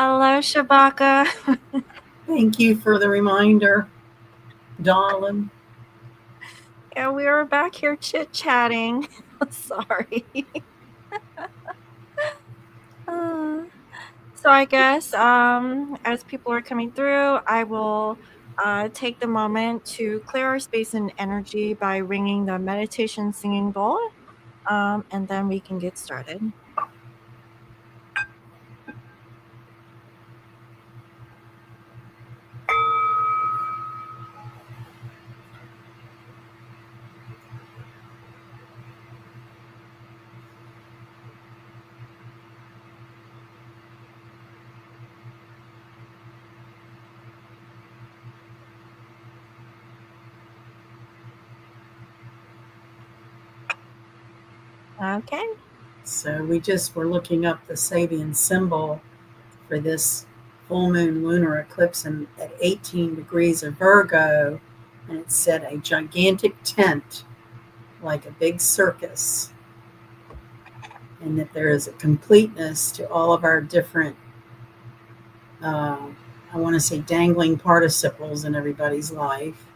Hello, Shabaka. Thank you for the reminder, darling. Yeah, we were back here chit chatting. Sorry. Uh, so I guess as people are coming through, I will take the moment to clear our space and energy by ringing the meditation singing bowl, and then we can get started. Okay. So we just were looking up the Sabian symbol for this full moon lunar eclipse at 18 degrees of Virgo, and it said a gigantic tent like a big circus, and that there is a completeness to all of our different, uh, I want to say, dangling participles in everybody's life.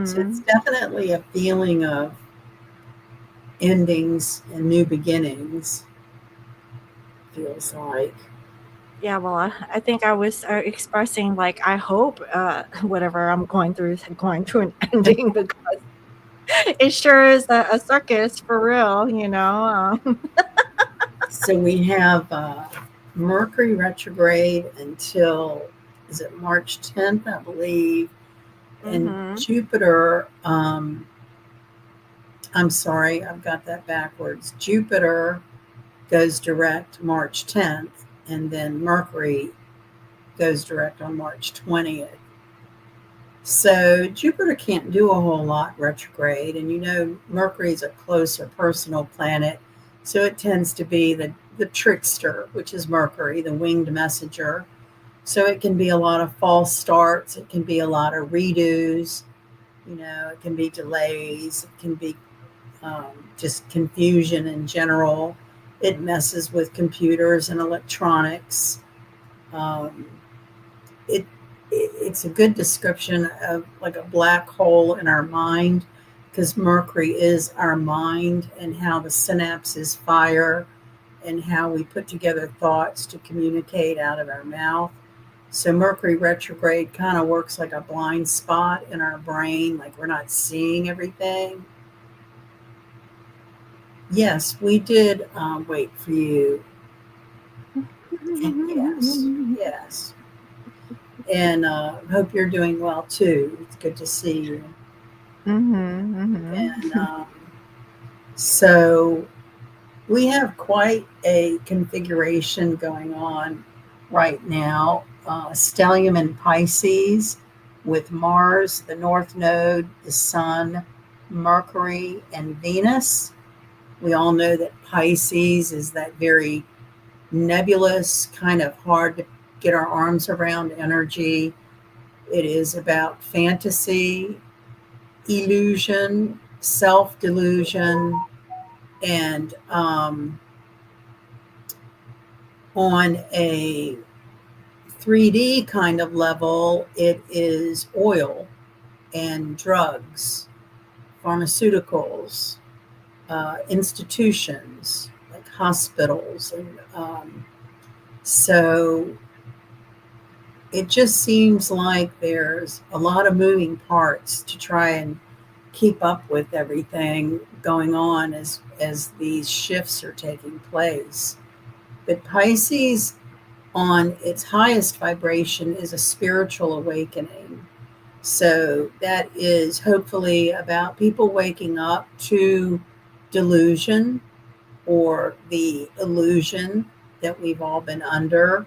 So it's Hmm. definitely a feeling of endings and new beginnings, feels like. Yeah, well, I think I was expressing like I hope whatever I'm going through is going to an ending because it sure is a circus for real. So we have Mercury retrograde until, is it March 10th, I believe, and Mm-hmm. Jupiter. I'm sorry, I've got that backwards. Jupiter goes direct March 10th, and then Mercury goes direct on March 20th. So Jupiter can't do a whole lot retrograde, and Mercury's a closer personal planet, so it tends to be the trickster, which is Mercury, the winged messenger. So it can be a lot of false starts, it can be a lot of redos, it can be delays, it can be just confusion in general. It messes with computers and electronics. Um, it it's a good description of like a black hole in our mind, because Mercury is our mind and how the synapses fire and how we put together thoughts to communicate out of our mouth. So Mercury retrograde kind of works like a blind spot in our brain, like we're not seeing everything. Yes, we did wait for you. And yes, yes. And hope you're doing well too. It's good to see you. And Mm-hmm. so we have quite a configuration going on right now. Stellium in Pisces with Mars, the North Node, the Sun, Mercury, and Venus. We all know that Pisces is that very nebulous, kind of hard to get our arms around energy. It is about fantasy, illusion, self delusion, and on a 3D kind of level, it is oil and drugs, pharmaceuticals, institutions like hospitals. And so it just seems like there's a lot of moving parts to try and keep up with everything going on as these shifts are taking place. But Pisces, on its highest vibration, is a spiritual awakening. So that is hopefully about people waking up to delusion or the illusion that we've all been under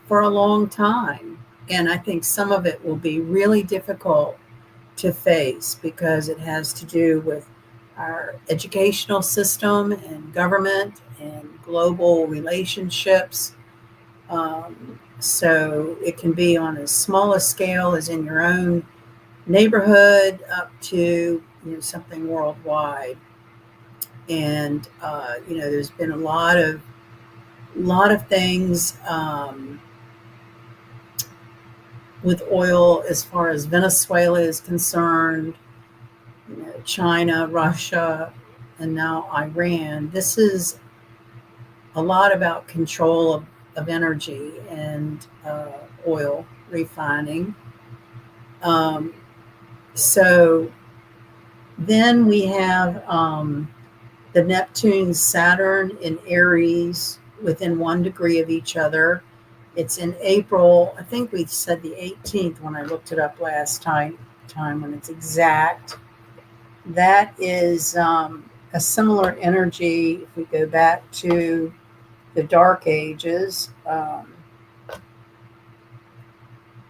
for a long time. And I think some of it will be really difficult to face because it has to do with our educational system and government and global relationships. So it can be on as small a scale as in your own neighborhood up to something worldwide. And there's been a lot of A lot of things with oil as far as Venezuela is concerned, China, Russia, and now Iran. This is a lot about control of energy and oil refining. Um, so then we have the Neptune Saturn in Aries within 1 degree of each other. It's in April. I think we said the 18th when I looked it up last time when it's exact. That is a similar energy if we go back to the Dark Ages.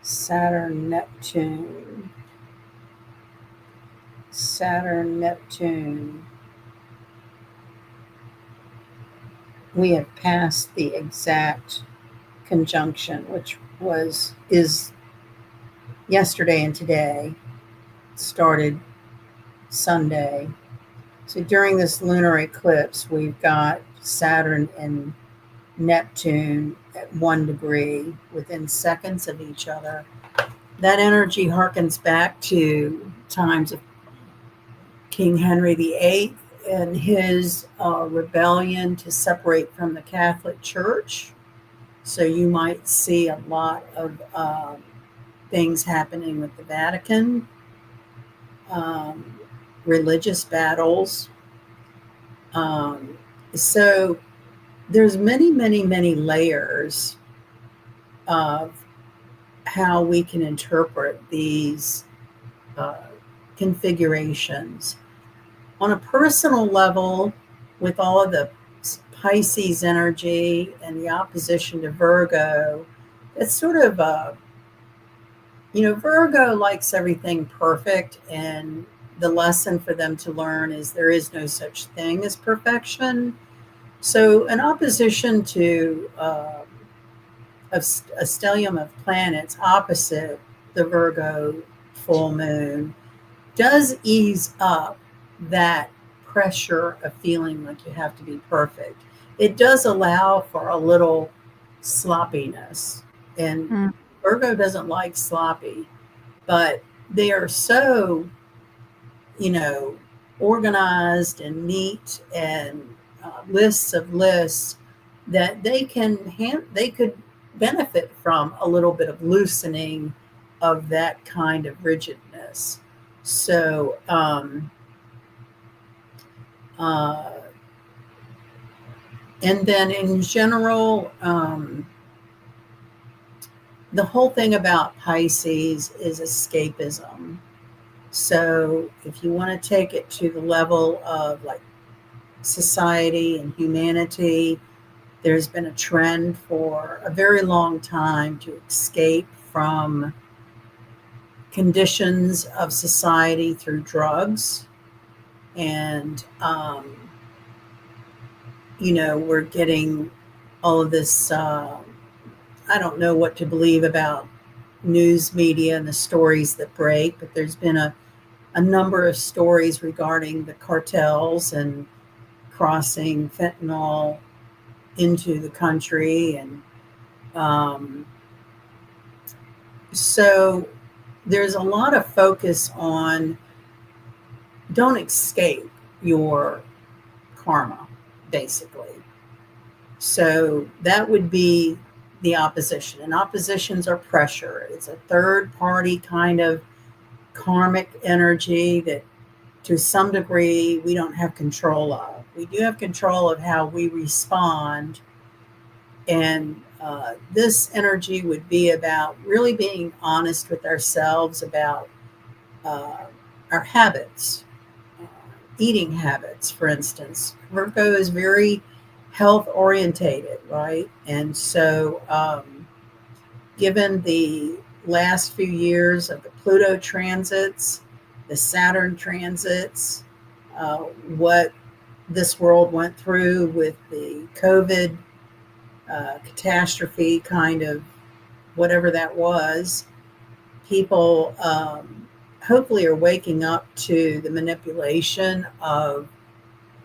Saturn, Neptune, Saturn, Neptune. We have passed the exact conjunction, which is yesterday and today. Started Sunday. So during this lunar eclipse, we've got Saturn and Neptune at 1 degree within seconds of each other. That energy harkens back to times of King Henry VIII and his rebellion to separate from the Catholic Church. So you might see a lot of things happening with the Vatican, um, religious battles. So there's many, many, many layers of how we can interpret these uh, configurations. On a personal level, with all of the Pisces energy and the opposition to Virgo, it's sort of Virgo likes everything perfect, and the lesson for them to learn is there is no such thing as perfection. So, in opposition to a stellium of planets opposite the Virgo full moon, does ease up that pressure of feeling like you have to be perfect. It does allow for a little sloppiness. And Mm. Virgo doesn't like sloppy, but they are so, you know, organized and neat and lists of lists that they could benefit from a little bit of loosening of that kind of rigidness. So, uh, and then in general, the whole thing about Pisces is escapism. So, if you want to take it to the level of like society and humanity, there's been a trend for a very long time to escape from conditions of society through drugs. And, we're getting all of this. I don't know what to believe about news media and the stories that break, but there's been a number of stories regarding the cartels and crossing fentanyl into the country. And um, so there's a lot of focus on don't escape your karma, basically. So that would be the opposition. And oppositions are pressure. It's a third party kind of karmic energy that to some degree we don't have control of. We do have control of how we respond. And this energy would be about really being honest with ourselves about uh, our habits, uh, eating habits, for instance. Virgo is very health orientated, right? And so, given the last few years of the Pluto transits, the Saturn transits, what this world went through with the COVID catastrophe, kind of whatever that was, people hopefully are waking up to the manipulation of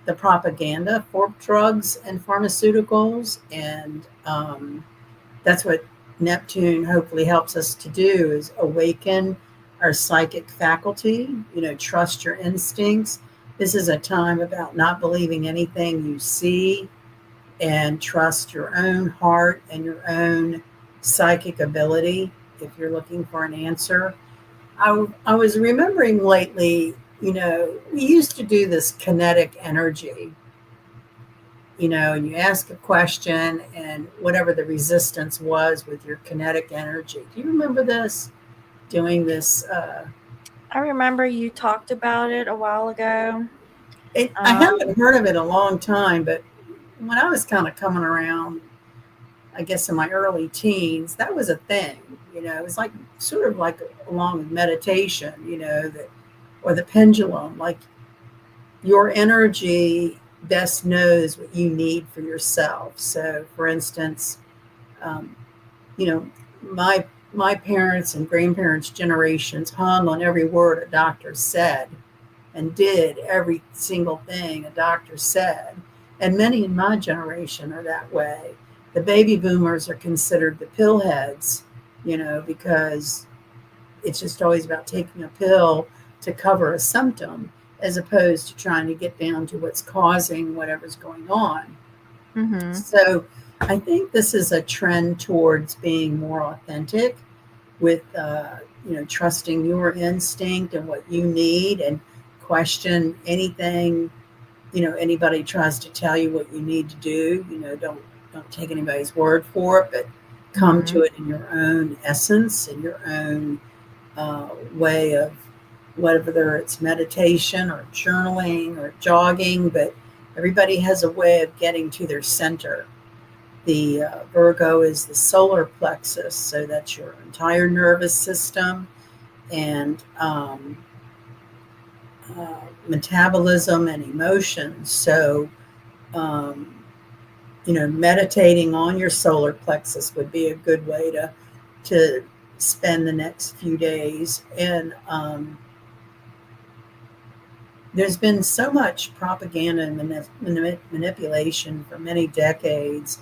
the propaganda for drugs and pharmaceuticals, and that's what Neptune hopefully helps us to do, is awaken our psychic faculty, trust your instincts. This is a time about not believing anything you see, and trust your own heart and your own psychic ability if you're looking for an answer. I was remembering lately, we used to do this kinetic energy, and you ask a question and whatever the resistance was with your kinetic energy. Do you remember this? Doing this? I remember you talked about it a while ago. I Um, haven't heard of it in a long time, but when I was kind of coming around, I guess in my early teens, that was a thing. It was like sort of like along with meditation, that, or the pendulum, like your energy best knows what you need for yourself. So, for instance, um, you know, my parents and grandparents' generations hung on every word a doctor said and did every single thing a doctor said. And many in my generation are that way. The baby boomers are considered the pill heads, because it's just always about taking a pill to cover a symptom as opposed to trying to get down to what's causing whatever's going on. mhm. So I think this is a trend towards being more authentic with, trusting your instinct and what you need, and question anything, anybody tries to tell you what you need to do. Don't take anybody's word for it, but come to Mhm. it in your own essence, in your own way of, whether it's meditation or journaling or jogging, but everybody has a way of getting to their center. The Virgo is the solar plexus, so that's your entire nervous system and metabolism and emotions. So, um, meditating on your solar plexus would be a good way to spend the next few days. And there's been so much propaganda and manipulation for many decades.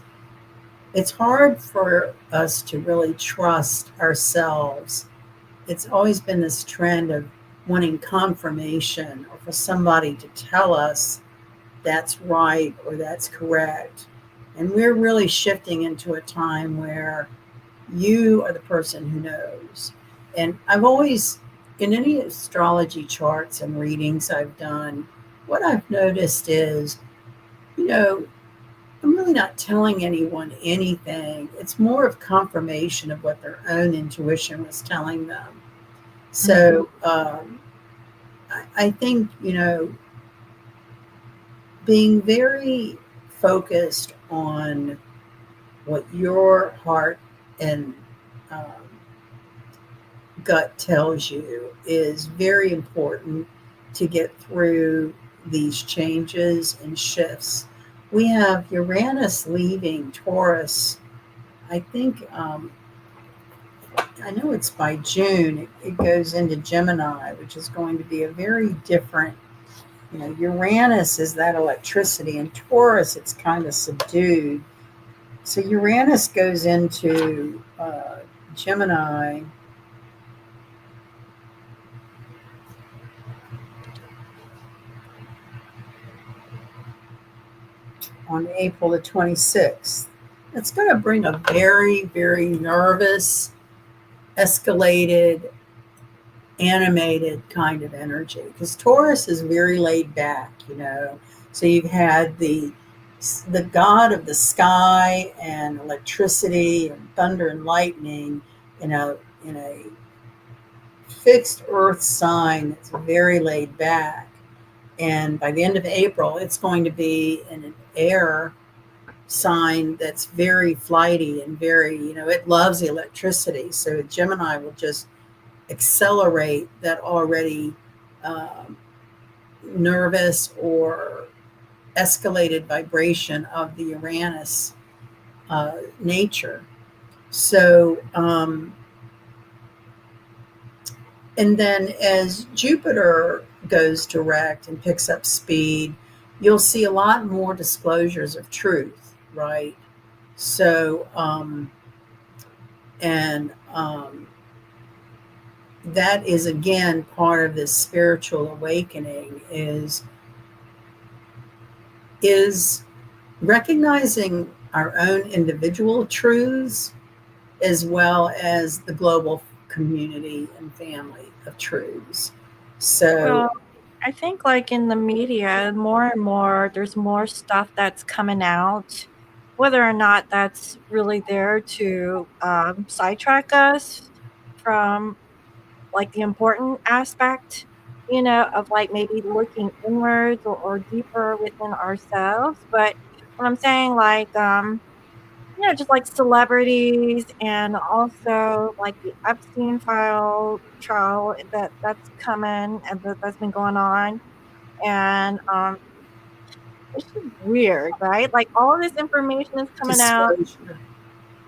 It's hard for us to really trust ourselves. It's always been this trend of wanting confirmation or for somebody to tell us that's right or that's correct. And we're really shifting into a time where you are the person who knows. And I've always, in any astrology charts and readings I've done, what I've noticed is, you know, I'm really not telling anyone anything. It's more of confirmation of what their own intuition was telling them. Mhm. So I think, being very focused on what your heart and um, gut tells you is very important to get through these changes and shifts. We have Uranus leaving Taurus. I think, I know it's by June, it goes into Gemini, which is going to be a very different, Uranus is that electricity, and Taurus, it's kind of subdued. So Uranus goes into Gemini on April the 26th. It's going to bring a very, very nervous, escalated, animated kind of energy because Taurus is very laid back, So you've had the god of the sky and electricity and thunder and lightning in a fixed earth sign that's very laid back. And by the end of April, it's going to be in an air sign that's very flighty and very, it loves the electricity. So Gemini will just accelerate that already um, nervous or escalated vibration of the Uranus nature. So, and then as Jupiter goes direct and picks up speed, you'll see a lot more disclosures of truth, right? So, and that is again part of this spiritual awakening is recognizing our own individual truths as well as the global community and family of truths. So, Well, I think like in the media, more and more, there's more stuff that's coming out, whether or not that's really there to sidetrack us from like the important aspect, of like maybe looking inwards or deeper within ourselves. But what I'm saying, like, just like celebrities and also like the Epstein file trial that's coming and that's been going on. And it's just weird, right? Like all of this information is coming out. disclosure.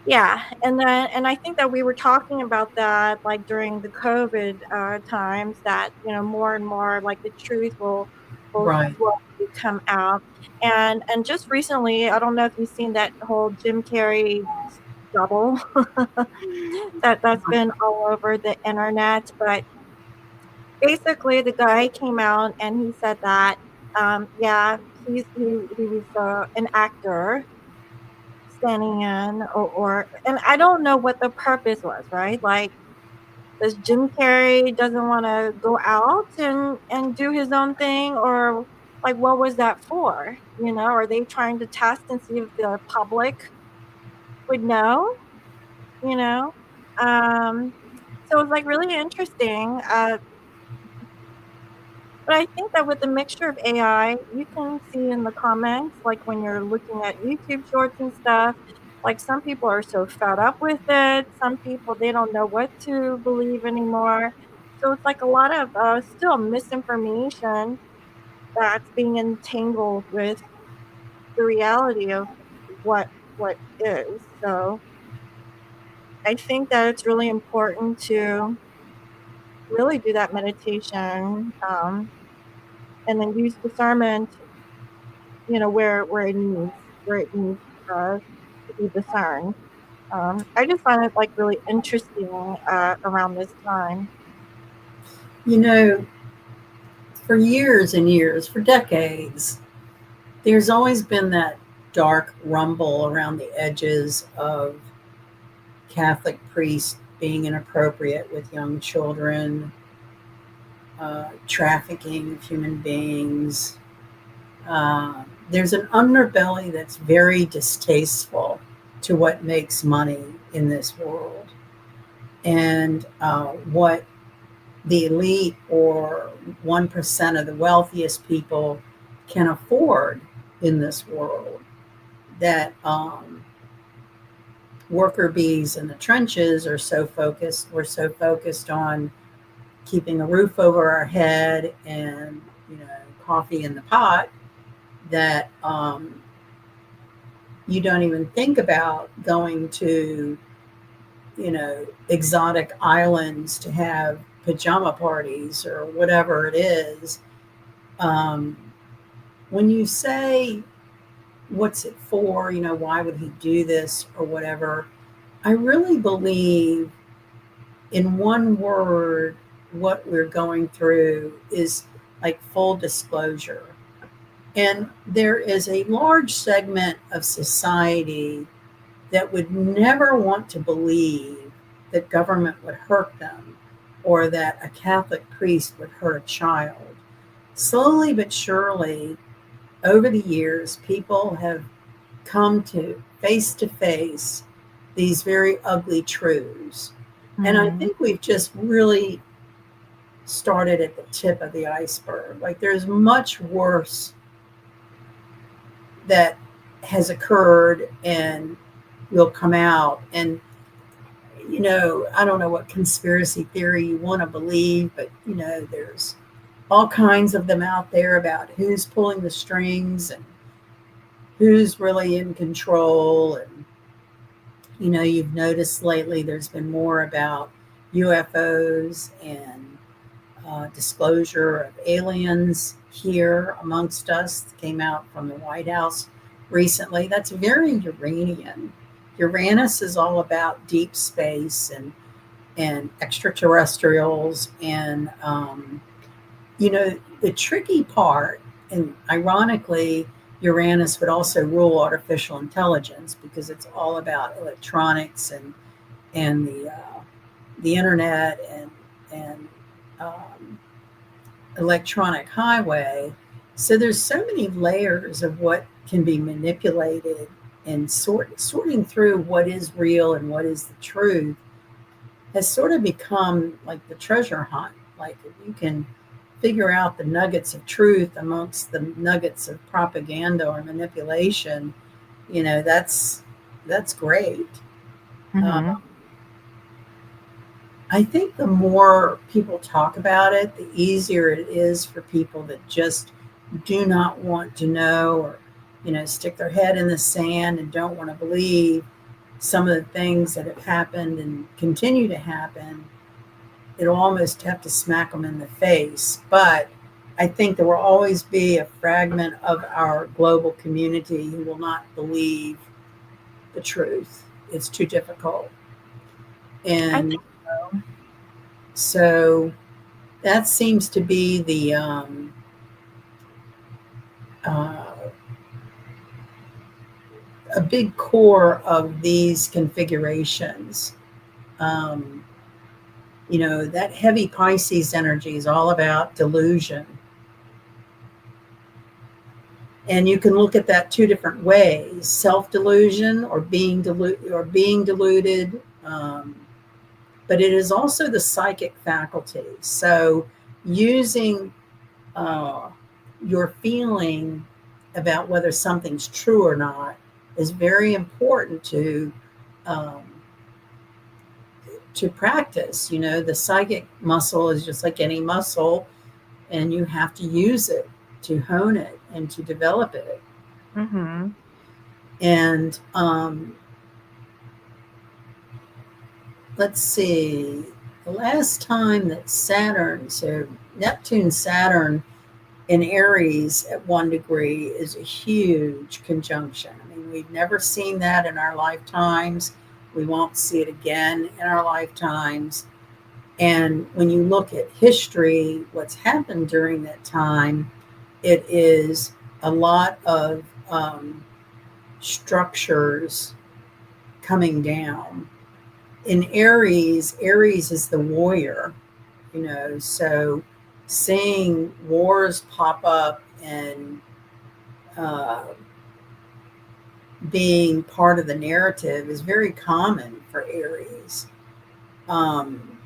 Yeah, and I think that we were talking about that, like, during the COVID, times that, more and more, like, the truth will Right. slowly come out, and just recently, I don't know if you've seen that whole Jim Carrey double that's been all over the internet, but basically, the guy came out and he said that, yeah, he was, an actor standing in or and I don't know what the purpose was, right? Like, does Jim Carrey doesn't wanna go out and do his own thing or, like, what was that for? Are they trying to test and see if the public would know, you know? Um, so it's, like, really interesting, but I think that with the mixture of AI, you can see in the comments, like, when you're looking at YouTube shorts and stuff, like, some people are so fed up with it, some people, they don't know what to believe anymore. So it's, like, a lot of, still misinformation that's being entangled with the reality of what what is. So I think that it's really important to really do that meditation, and then use discernment where it needs, to be discerned. I just find it, like, really interesting, around this time. You know, for years and years, for decades, there's always been that dark rumble around the edges of Catholic priests being inappropriate with young children, trafficking of human beings. There's an underbelly that's very distasteful to what makes money in this world and what the elite or 1% of the wealthiest people can afford in this world. That worker bees in the trenches are so focused, we're so focused on keeping a roof over our head and, coffee in the pot that you don't even think about going to, exotic islands to have pajama parties or whatever it is. Um, when you say, what's it for? Why would he do this or whatever? I really believe, in one word, what we're going through is like full disclosure. And there is a large segment of society that would never want to believe that government would hurt them or that a Catholic priest would hurt a child. Slowly but surely, over the years, people have come to face these very ugly truths. And I Mhm. think we've just really started at the tip of the iceberg. Like there's much worse that has occurred and will come out. And, I don't know what conspiracy theory you want to believe, but, there's all kinds of them out there about who's pulling the strings and who's really in control. And, you've noticed lately there's been more about UFOs and disclosure of aliens here amongst us that came out from the White House recently. That's very Uranian. Uranus is all about deep space and extraterrestrials and the tricky part, and ironically, Uranus would also rule artificial intelligence because it's all about electronics and the internet and um, electronic highway. So there's so many layers of what can be manipulated and sorting through what is real and what is the truth has sort of become like the treasure hunt. Like if you can figure out the nuggets of truth amongst the nuggets of propaganda or manipulation, that's great. Mm-hmm. Um, I think the more people talk about it, the easier it is for people that just do not want to know or, stick their head in the sand and don't want to believe some of the things that have happened and continue to happen. It'll almost have to smack them in the face. But I think there will always be a fragment of our global community who will not believe the truth. It's too difficult. I And think so. so that seems to be uh, a big core of these configurations. Um, that heavy Pisces energy is all about delusion. And you can look at that two different ways: self-delusion or being deluded. But it is also the psychic faculty. So using uh, your feeling about whether something's true or not is very important um, to practice. The psychic muscle is just like any muscle, and you have to use it to hone it and to develop it. Mm-hmm. And let's see, the last time that so Neptune, Saturn in Aries at 1 degree is a huge conjunction. I mean, we've never seen that in our lifetimes. We won't see it again in our lifetimes. And when you look at history, what's happened during that time, it is a lot of structures coming down. In Aries is the warrior, so seeing wars pop up and uh, being part of the narrative is very common for Aries. Um,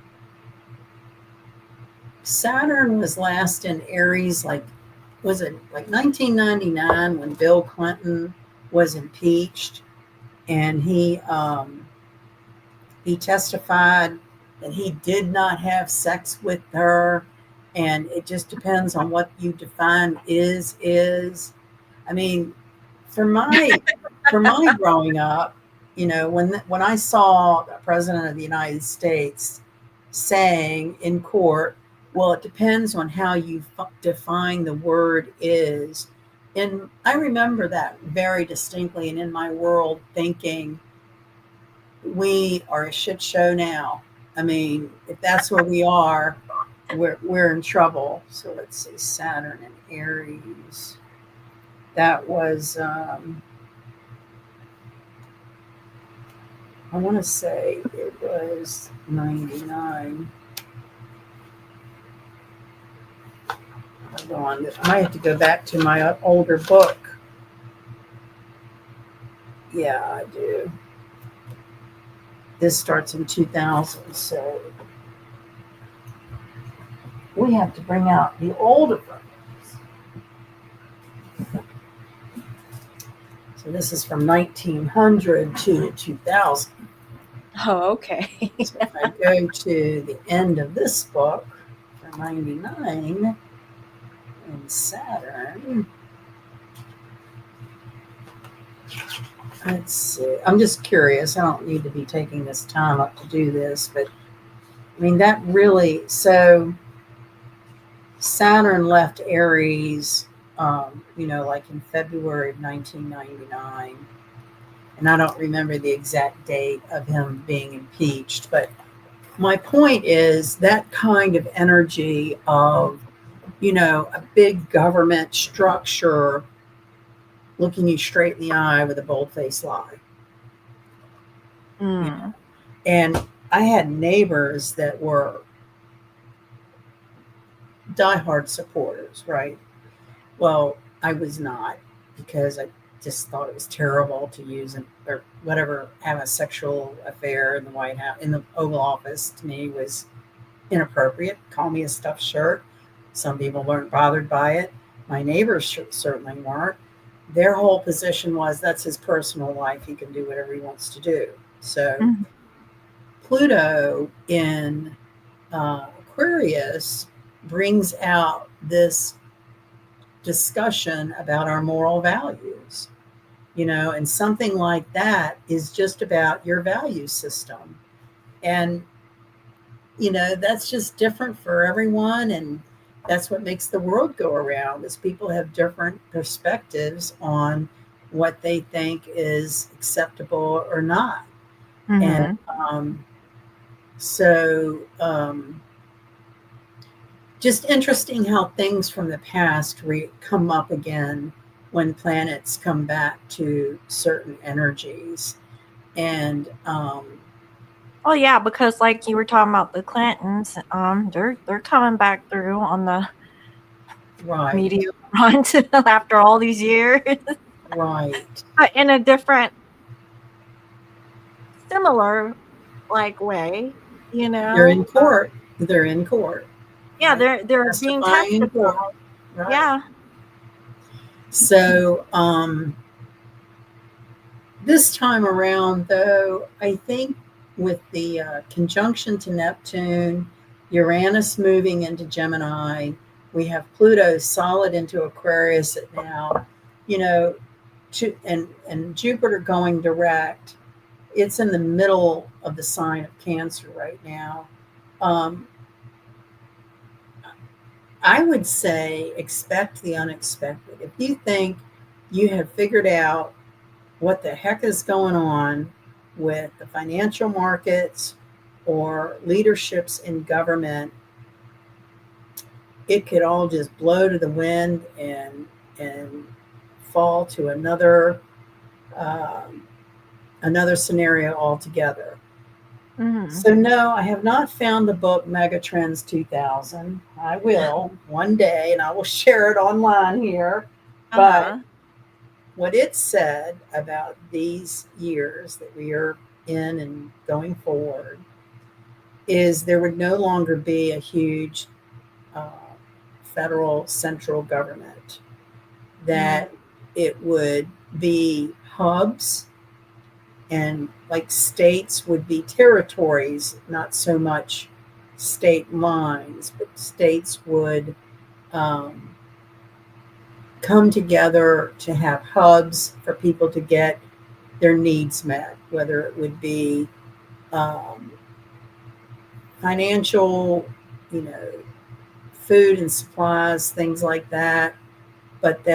Saturn was last in Aries, was it like 1999 when Bill Clinton was impeached, and he testified that he did not have sex with her, and it just depends on what you define is. I mean, for my growing up, when I saw the president of the United States saying in court, well, it depends on how you define the word is. And I remember that very distinctly, and in my world thinking, we are a shit show now. I mean, if that's where we are, we're in trouble. So let's see, Saturn and Aries. That was I want to say it was 99. Hold on, I have to go back to my older book. Yeah, I do. This starts in 2000, so we have to bring out the older books. So this is from 1900 to 2000. Oh, okay. So if I go to the end of this book for 99 in Saturn, let's see. I'm just curious. I don't need to be taking this time up to do this, but I mean, that really, so Saturn left Aries, like in February of 1999. And I don't remember the exact date of him being impeached. But my point is that kind of energy of, a big government structure looking you straight in the eye with a bold faced lie. You know? Mm. And I had neighbors that were diehard supporters, right? Well, I was not, because I just thought it was terrible to use or whatever, have a sexual affair in the White House, in the Oval Office. To me, was inappropriate. Call me a stuffed shirt. Some people weren't bothered by it. My neighbors certainly weren't. Their whole position was that's his personal life. He can do whatever he wants to do. So Mhm. Pluto in Aquarius brings out this discussion about our moral values, and something like that is just about your value system. And, that's just different for everyone. And that's what makes the world go around, is people have different perspectives on what they think is acceptable or not. And Mhm. so just interesting how things from the past come up again when planets come back to certain energies. And Oh yeah, because like you were talking about the Clintons, they're coming back through on the right, media front after all these years, right. but in a different, similar like way, you They're in know. court. They're in court, Yeah, right? they're being Testifying tested. in court, right? Yeah. So this time around, though, I think with the conjunction to Neptune, Uranus moving into Gemini, we have Pluto solid into Aquarius at now, you know, and Jupiter going direct. It's in the middle of the sign of Cancer right now. Um, I would say expect the unexpected. If you think you have figured out what the heck is going on with the financial markets or leaderships in government, it could all just blow to the wind and fall to um, another scenario altogether. Mhm. So no, I have not found the book Megatrends 2000. I will one day, and I will share it online here. But Uh-huh. what it said about these years that we are in and going forward is there would no longer be a huge uh, federal central government, Mm. that it would be hubs, and like states would be territories, not so much state lines, but states would um, come together to have hubs for people to get their needs met, whether it would be um, financial, you know, food and supplies, things like that. But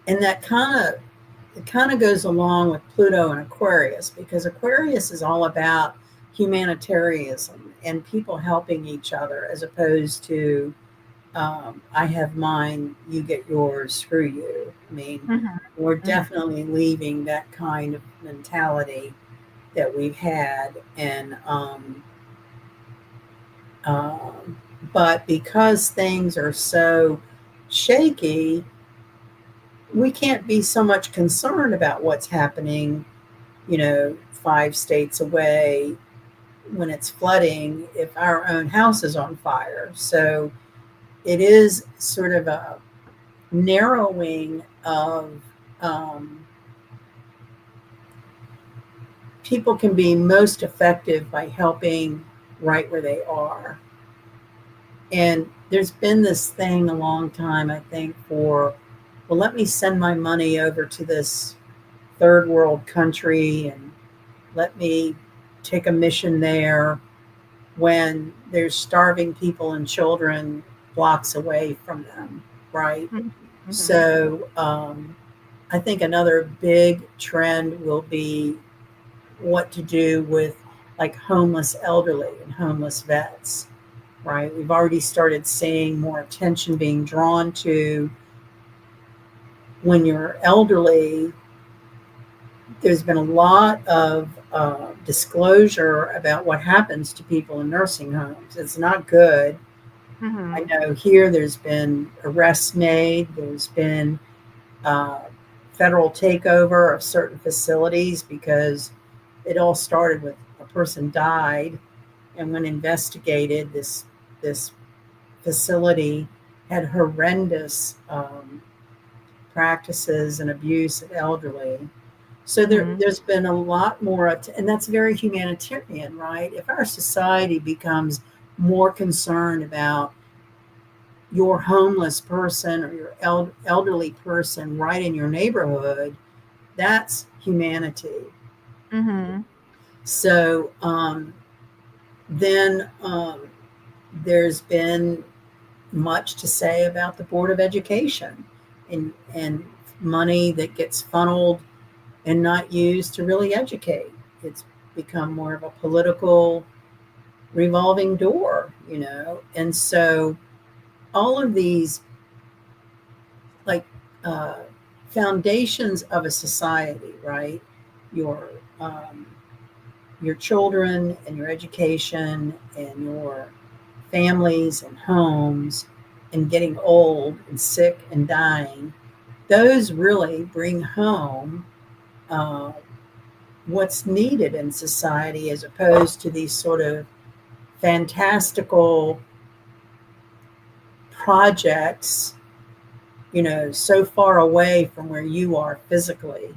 and that kind of goes along with Pluto and Aquarius, because Aquarius is all about humanitarianism and people helping each other, as opposed to I have mine, you get yours, screw you. I mean, Mhm. we're Mhm. definitely leaving that kind of mentality that we've had. And um, but because things are so shaky, we can't be so much concerned about what's happening, 5 states away when it's flooding, if our own house is on fire. So it is sort of a narrowing of um, people can be most effective by helping right where they are. And there's been this thing a long time, I think, well, let me send my money over to this third world country and let me take a mission there. when there's starving people and children blocks away from them, right? Mhm. Mhm. So I think another big trend will be what to do with like homeless elderly and homeless vets, right? We've already started seeing more attention being drawn to when you're elderly. There's been a lot of disclosure about what happens to people in nursing homes. It's not good. I Mhm. know here there's been arrests made, there's been uh, federal takeover of certain facilities because it all started with a person died, and when investigated, this facility had horrendous practices and abuse of elderly. So Mhm. there's been a lot more, and that's very humanitarian, right? If our society becomes more concerned about your homeless person or your elderly person right in your neighborhood, that's humanity. Mhm. So then there's been much to say about the Board of Education and money that gets funneled and not used to really educate. It's become more of a political revolving door, you know. And so all of these like uh, foundations of a society, right? Your um, your children and your education and your families and homes and getting old and sick and dying, those really bring home uh, what's needed in society as opposed to these sort of fantastical projects, you know, so far away from where you are physically.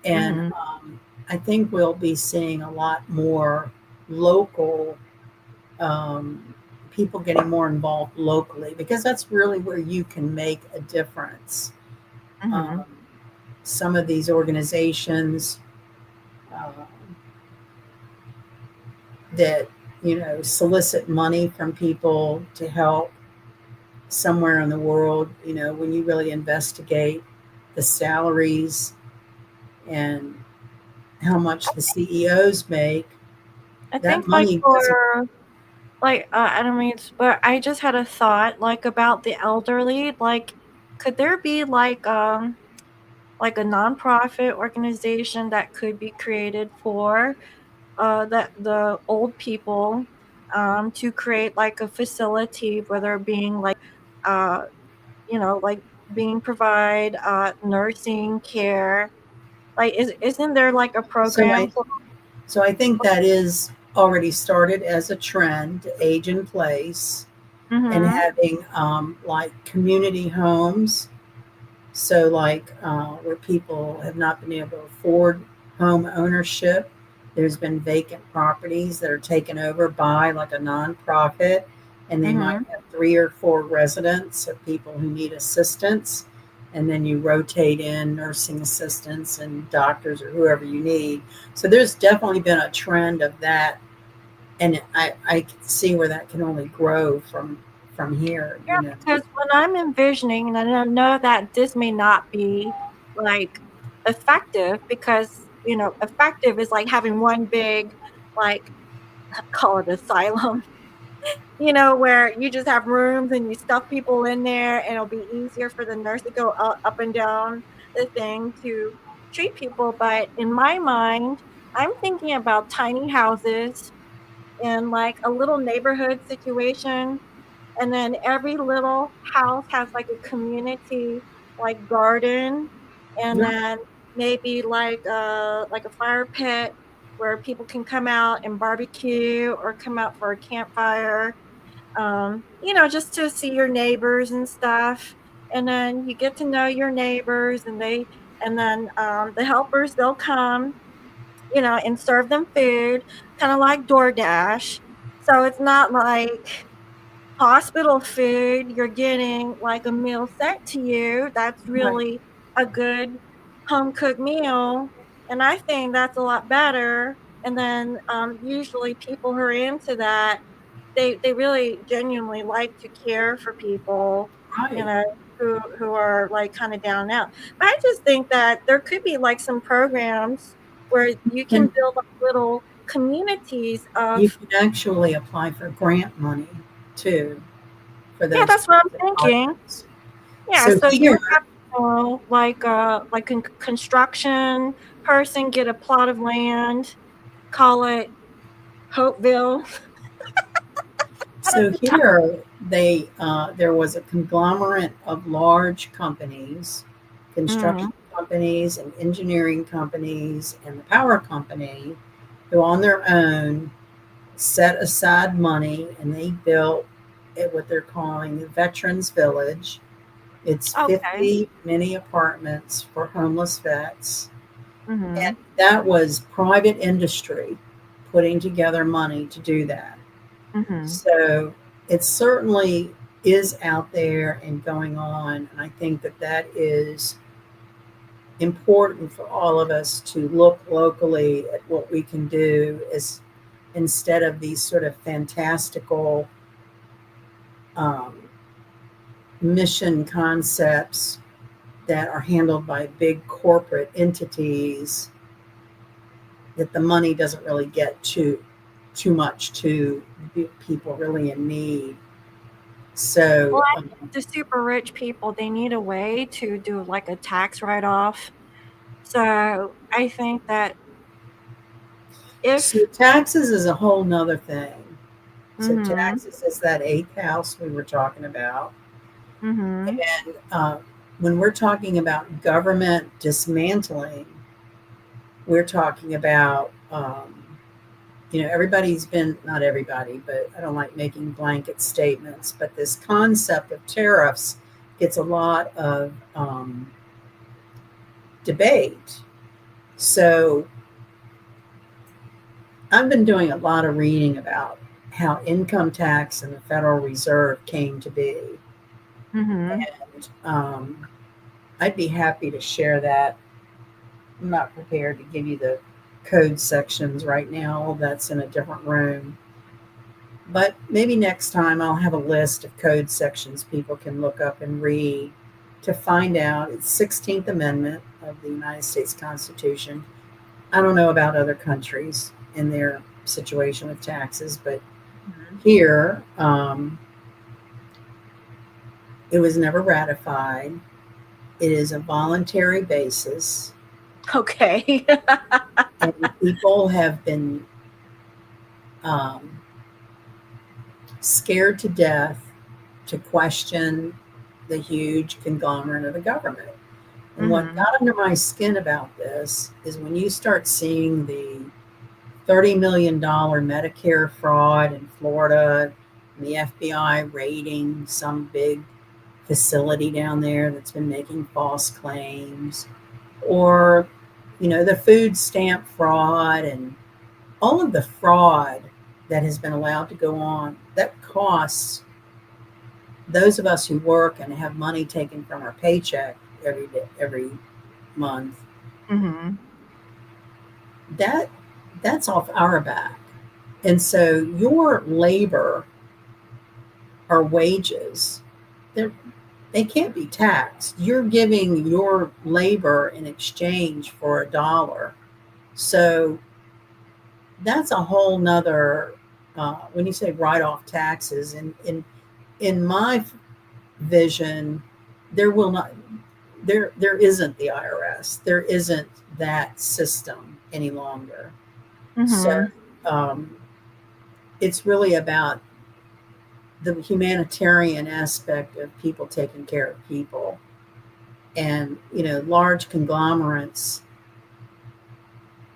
And Mhm. I think we'll be seeing a lot more local um, people getting more involved locally because that's really where you can make a difference. Mhm. Um, some of these organizations uh, that solicit money from people to help somewhere in the world, when you really investigate the salaries and how much the CEOs make, I that think, like, money doesn't. for like, I don't mean to, but I just had a thought, like, about the elderly, like, could there be, like a nonprofit organization that could be created for, the old people, to create, like, a facility where they're being, uh, like, being provide, nursing care, like, isn't there, like, a So program I for. so I think that is already started as a trend to age in place and Mhm. having like community homes. So, like where people have not been able to afford home ownership, there's been vacant properties that are taken over by like a nonprofit, and they might Mhm. have 3 or 4 residents of people who need assistance. And then you rotate in nursing assistants and doctors or whoever you need. So, there's definitely been a trend of that. And I can see where that can only grow from here, Yeah, because when I'm envisioning, and I know that this may not be, like, effective because, effective is like having one big, like, call it asylum, where you just have rooms and you stuff people in there, and it'll be easier for the nurse to go up and down the thing to treat people, but in my mind, I'm thinking about tiny houses in, like, a little neighborhood situation, and then every little house has like a community like garden, and yeah, then maybe like a fire pit where people can come out and barbecue or come out for a campfire, just to see your neighbors and stuff. And then you get to know your neighbors, and then the helpers, they'll come, and serve them food, kind of like DoorDash. So it's not like hospital food, you're getting like a meal sent to you that's right. really a good home cooked meal, and I think that's a lot better. And then usually people who are into that, they really genuinely like to care for people, you Right. know, who are like kind of down now. But I just think that there could be like some programs where you can And build like little communities of. you can actually apply for grant money too for Yeah, those that's what kinds of I'm thinking. projects. Yeah, So so you here, would have to know, like a construction person get a plot of land, call it Hopeville. At so the time. here there was a conglomerate of large companies, Mhm, construction companies and engineering companies and the power company, who on their own set aside money and they built what they're calling the Veterans Village. It's okay. 50 mini apartments for homeless vets. And Mhm, that was private industry putting together money to do that. mhm. So it certainly is out there and going on. And I think that that is important for all of us to look locally at what we can do as instead of these sort of fantastical um, mission concepts that are handled by big corporate entities, that the money doesn't really get too much to people really in need. Well, So I think the super rich people, they need a way to do, like, a tax write-off. So, I think that so if. taxes is a whole nother thing. So Mhm, taxes is that eighth house we were talking about. mhm. And when we're talking about government dismantling, we're talking about, everybody's been, not everybody, but I don't like making blanket statements, but this concept of tariffs gets a lot of debate. So I've been doing a lot of reading about how income tax and the Federal Reserve came to be. Mhm. And I'd be happy to share that. I'm not prepared to give you the code sections right now. That's in a different room. But maybe next time I'll have a list of code sections people can look up and read to find out. It's 16th Amendment of the United States Constitution. I don't know about other countries in their situation with taxes, but Mhm. here it was never ratified. It is a voluntary basis, Okay. and people have been um, scared to death to question the huge conglomerate of the government. And what Mhm, got under my skin about this is when you start seeing the $30 million Medicare fraud in Florida, and the FBI raiding some big facility down there that's been making false claims, or the food stamp fraud and all of the fraud that has been allowed to go on that costs those of us who work and have money taken from our paycheck every day, every month, mhm. that that's off our back. And so your labor or wages, they're, they can't be taxed. You're giving your labor in exchange for a dollar. So that's a whole nother, when you say write off taxes, in my vision, there will not, there isn't the IRS. There isn't that system any longer. So Mhm. um, it's really about the humanitarian aspect of people taking care of people. And, large conglomerates,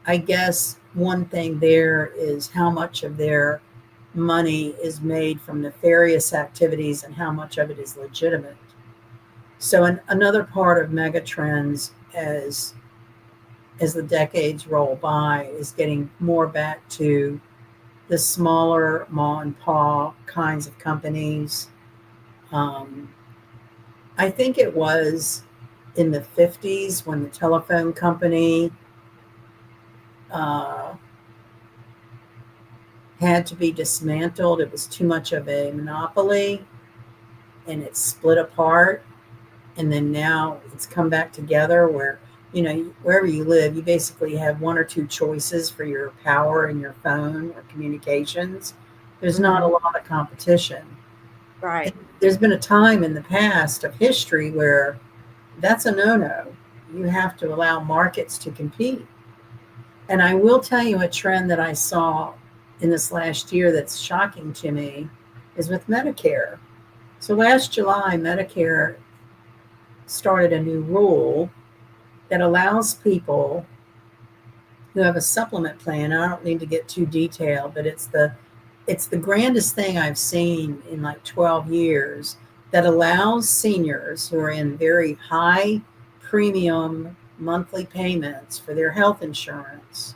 I guess one thing there is how much of their money is made from nefarious activities and how much of it is legitimate. So another part of megatrends as the decades roll by is getting more back to the smaller ma and pa kinds of companies. Um, I think it was in the 50s when the telephone company uh, had to be dismantled. It was too much of a monopoly and it's split apart. And then now it's come back together where, wherever you live, you basically have one or two choices for your power in your phone or communications. There's not a Mhm. lot of competition. And Right. there's been a time in the past of history where that's a no no. You have to allow markets to compete. And I will tell you a trend that I saw in this last year that's shocking to me is with Medicare. So last July, Medicare started a new rule that allows people who have a supplement plan. I don't need to get too detailed, but it's the grandest thing I've seen in like 12 years that allows seniors who are in very high premium monthly payments for their health insurance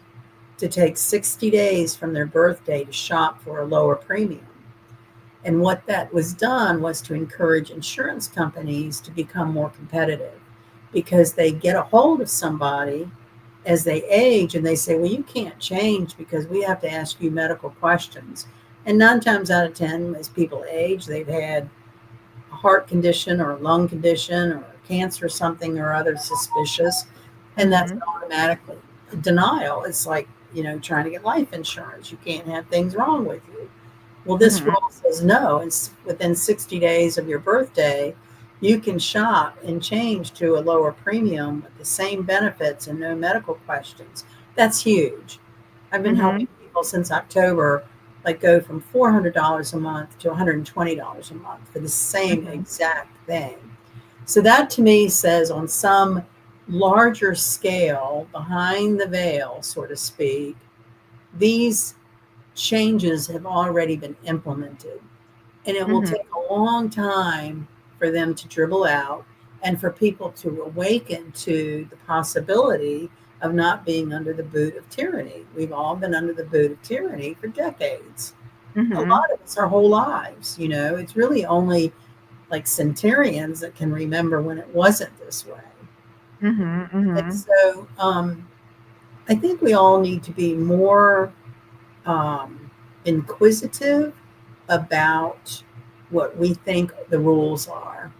to take 60 days from their birthday to shop for a lower premium. And what that was done was to encourage insurance companies to become more competitive because they get a hold of somebody as they age and they say, well, you can't change because we have to ask you medical questions. And 9 times out of 10, as people age, they've had a heart condition or a lung condition or cancer, something or other suspicious. And that's Mhm. an automatic denial. It's like, trying to get life insurance. You can't have things wrong with you. Well, this Mhm. rule says no. It's within 60 days of your birthday, you can shop and change to a lower premium with the same benefits and no medical questions. That's huge. I've been helping Mhm. people since October, like go from $400 a month to $120 a month for the same Mhm. exact thing. So that to me says on some larger scale, behind the veil, so to speak, these changes have already been implemented. And it will Mhm. take a long time for them to dribble out and for people to awaken to the possibility of not being under the boot of tyranny. We've all been under the boot of tyranny for decades. A Mhm. lot of us our whole lives, it's really only like centurions that can remember when it wasn't this way. Mhm. And Mhm. so I think we all need to be more inquisitive about what we think the rules are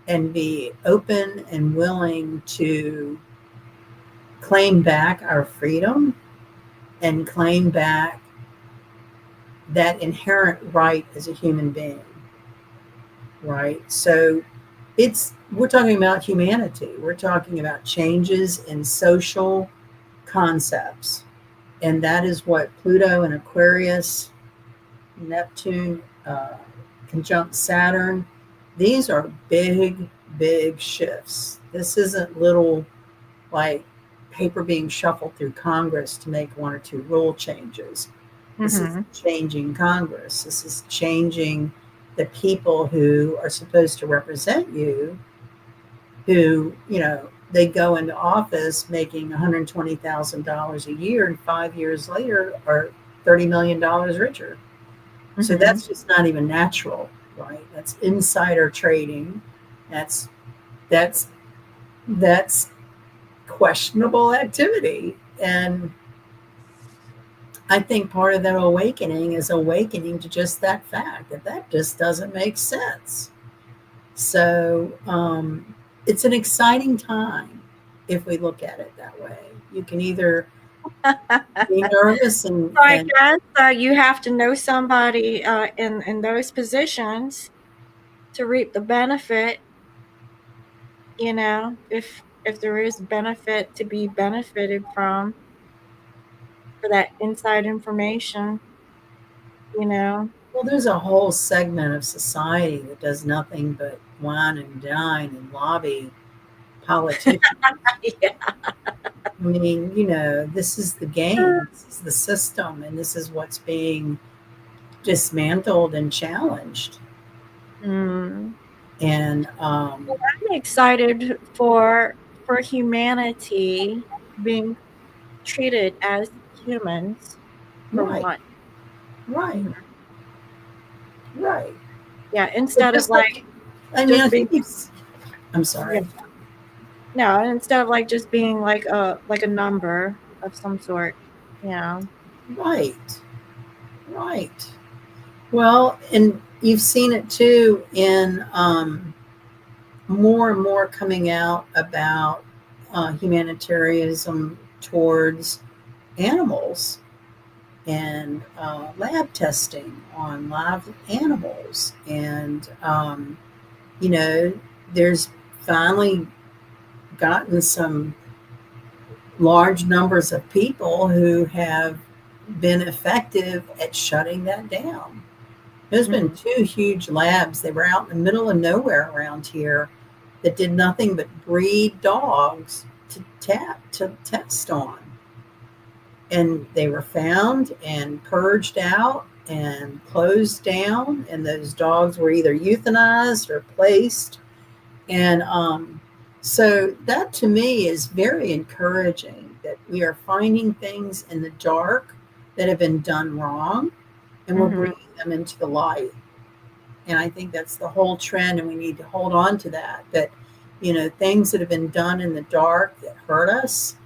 and be open and willing to claim back our freedom and claim back that inherent right as a human being, right? So we're talking about humanity. We're talking about changes in social concepts. And that is what Pluto and Aquarius, Neptune, conjunct Saturn, these are big, big shifts. This isn't little like paper being shuffled through Congress to make one or two rule changes. This is Mhm. changing Congress. This is changing the people who are supposed to represent you, who, they go into office making $120,000 a year and 5 years later are $30 million richer. So Mhm. that's just not even natural, right? That's insider trading. That's that's that's questionable activity. And I think part of that awakening is awakening to just that fact that just doesn't make sense. So it's an exciting time if we look at it that way. You can either be nervous So I and guess you have to know somebody in those positions to reap the benefit. If there is benefit to be benefited from for that inside information. You know. well, there's a whole segment of society that does nothing but wine and dine and lobby politicians. Yeah. I mean, this is the game, this is the system, and this is what's being dismantled and challenged. Mm. And I'm excited for humanity being treated as humans for right, one. right, Mhm. right. Yeah, But instead of just like like, I mean, just I being think I'm yeah, sorry. no, instead of like just being like a number of some sort. Yeah. Right. Right. Well, and you've seen it too in more and more coming out about humanitarianism towards animals and lab testing on live animals. And, you know, there's finally gotten some large numbers of people who have been effective at shutting that down. There's been Mm-hmm. two huge labs. They were out in the middle of nowhere around here that did nothing but breed dogs to test on. And they were found and purged out and closed down, and those dogs were either euthanized or placed. And so that to me is very encouraging that we are finding things in the dark that have been done wrong, and we're Mm-hmm. bringing them into the light. And I think that's the whole trend, and we need to hold on to that. That, you know, things that have been done in the dark that hurt us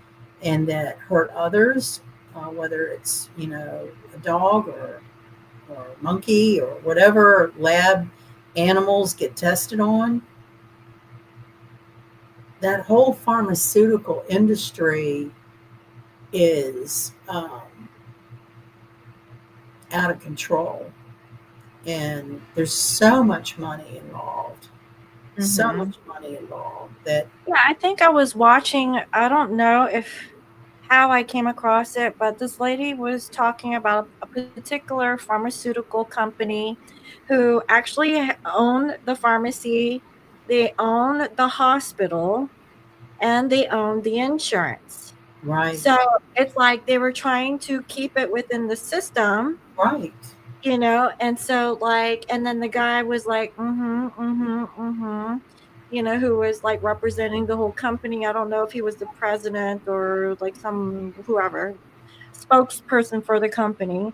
and that hurt others, whether it's, you know, a dog or a monkey or whatever lab animals get tested on, that whole pharmaceutical industry is out of control. And there's so much money involved, so Mm-hmm. much money involved that, Yeah, I think I was watching, I don't know if how I came across it, but this lady was talking about a particular pharmaceutical company who actually own the pharmacy, they own the hospital, and they own the insurance. right, So it's like they were trying to keep it within the system, right. and so like, and then the guy was like, mm-hmm, mm-hmm, mm-hmm, who was like representing the whole company. I don't know if he was the president or like some whoever spokesperson for the company.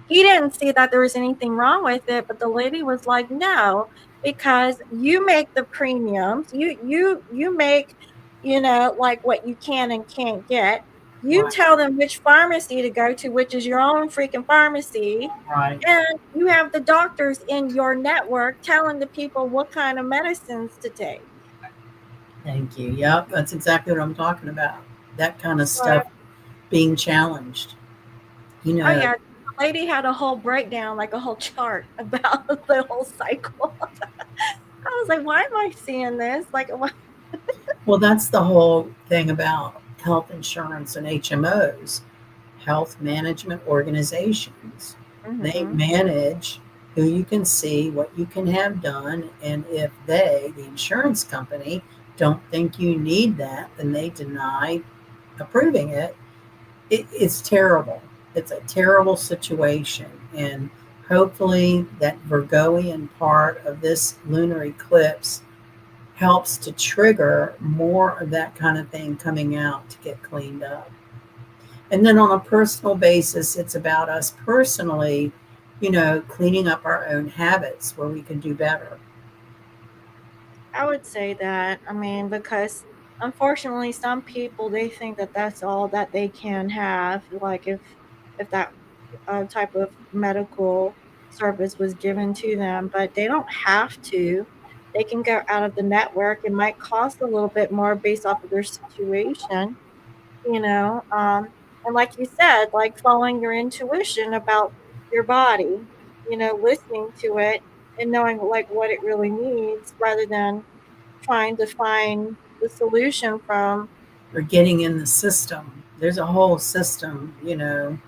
He didn't see that there was anything wrong with it, but the lady was like, no, because you make the premiums, you make, like what you can and can't get. You Right, tell them which pharmacy to go to, which is your own freaking pharmacy, right. and you have the doctors in your network telling the people what kind of medicines to take. Thank you. Yep, that's exactly what I'm talking about. That kind of So, stuff being challenged. You oh know, yeah, the lady had a whole breakdown, like a whole chart about the whole cycle. I was like, why am I seeing this? Like, what? well, that's the whole thing about health insurance and HMOs, health management organizations. They Mm-hmm. manage who you can see, what you can have done, and if they, the insurance company, don't think you need that, then they deny approving it. It's terrible. It's a terrible situation. And hopefully, that Virgoian part of this lunar eclipse helps to trigger more of that kind of thing coming out to get cleaned up. And then on a personal basis, it's about us personally, you know, cleaning up our own habits where we can do better. I would say that. I mean, because unfortunately, some people they think that that's all that they can have. Like if that type of medical service was given to them, but they don't have to. They can go out of the network. It might cost a little bit more based off of their situation, you know. And like you said, like following your intuition about your body, listening to it and knowing like what it really needs rather than trying to find the solution from, Or getting in the system. There's a whole system, you know.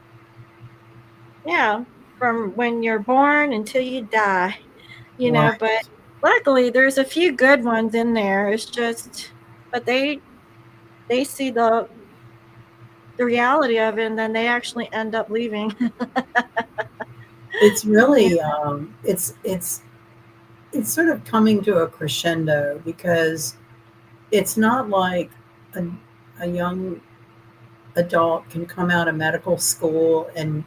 yeah, from when you're born until you die, but Right. luckily there's a few good ones in there. It's just, but they see the reality of it and then they actually end up leaving. It's Yeah. really it's sort of coming to a crescendo because it's not like a, a young adult can come out of medical school and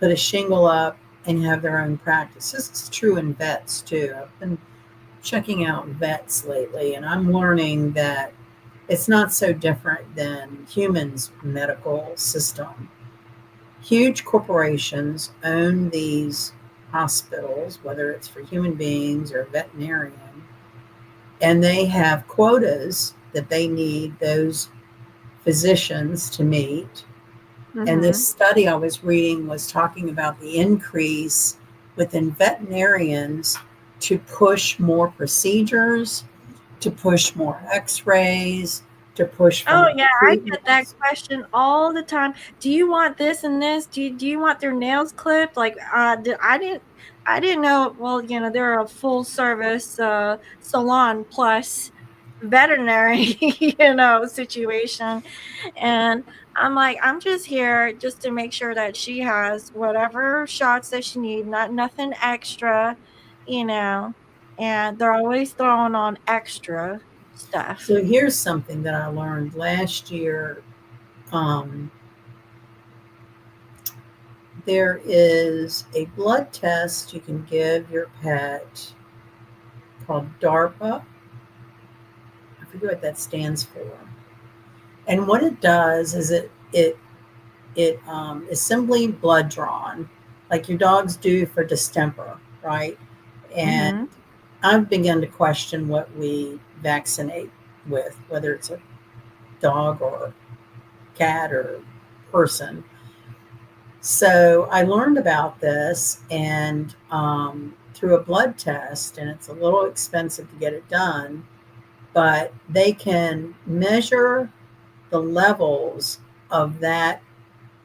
put a shingle up and have their own practice. This is true in vets too. I've been checking out vets lately, and I'm learning that it's not so different than humans' medical system. huge corporations own these hospitals, whether it's for human beings or veterinarian, and they have quotas that they need those physicians to meet. And Mhm. this study I was reading was talking about the increase within veterinarians to push more procedures, to push more x-rays, to push for Oh, more yeah, I get that treatments. question all the time. "Do you want this and this? Do you want their nails clipped?" Like, d I didn't know, well, they're a full service, salon plus veterinary, situation, and I'm like, "I'm just here just to make sure that she has whatever shots that she need, nothing extra," you know, and they're always throwing on extra stuff. So here's something that I learned last year. Um, there is a blood test you can give your pet called DARPA. I forget what that stands for. And what it does is it is simply blood drawn, like your dogs do for distemper, right? And Mhm, I've begun to question what we vaccinate with, whether it's a dog or cat or person. So I learned about this and through a blood test, and it's a little expensive to get it done, but they can measure the levels of that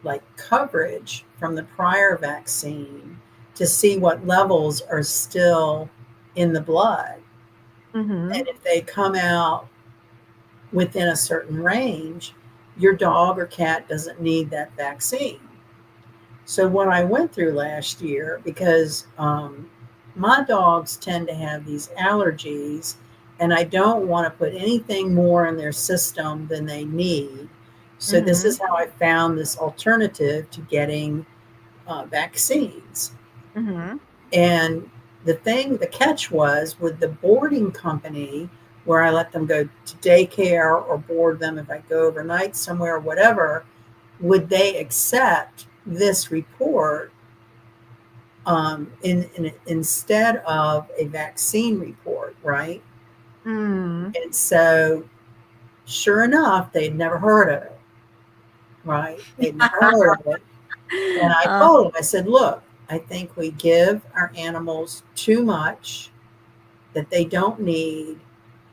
like coverage from the prior vaccine to see what levels are still in the blood. And mhm. if they come out within a certain range, your dog or cat doesn't need that vaccine. So, what I went through last year, because my dogs tend to have these allergies, and I don't want to put anything more in their system than they need. So, this Mhm, is how I found this alternative to getting vaccines. mhm, And the catch was with the boarding company where I let them go to daycare or board them if I go overnight somewhere or whatever, would they accept this report instead of a vaccine report, right? mm. And so, sure enough, they'd never heard of it, right? They'd never heard of it. And I Uh, told them, I said, look, I think we give our animals too much that they don't need.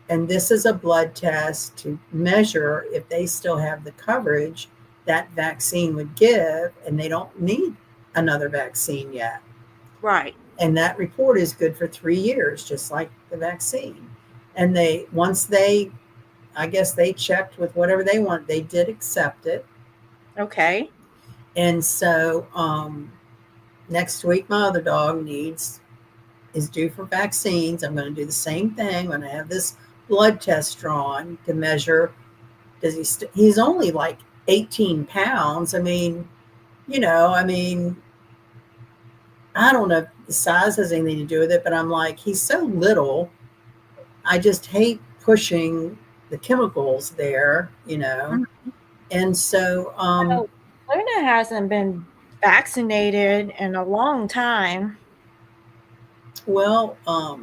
And this is a blood test to measure if they still have the coverage that vaccine would give, and they don't need another vaccine yet. right. And that report is good for 3 years, just like the vaccine. And I guess they checked with whatever they want. They did accept it. Okay. And so next week, my other dog is due for vaccines. I'm going to do the same thing. I'm going to have this blood test drawn to measure. He's only like 18 pounds. I mean, I don't know if the size has anything to do with it, but I'm like, he's so little. I just hate pushing the chemicals there. Mhm. And so, So, Luna hasn't been vaccinated in a long time. well, I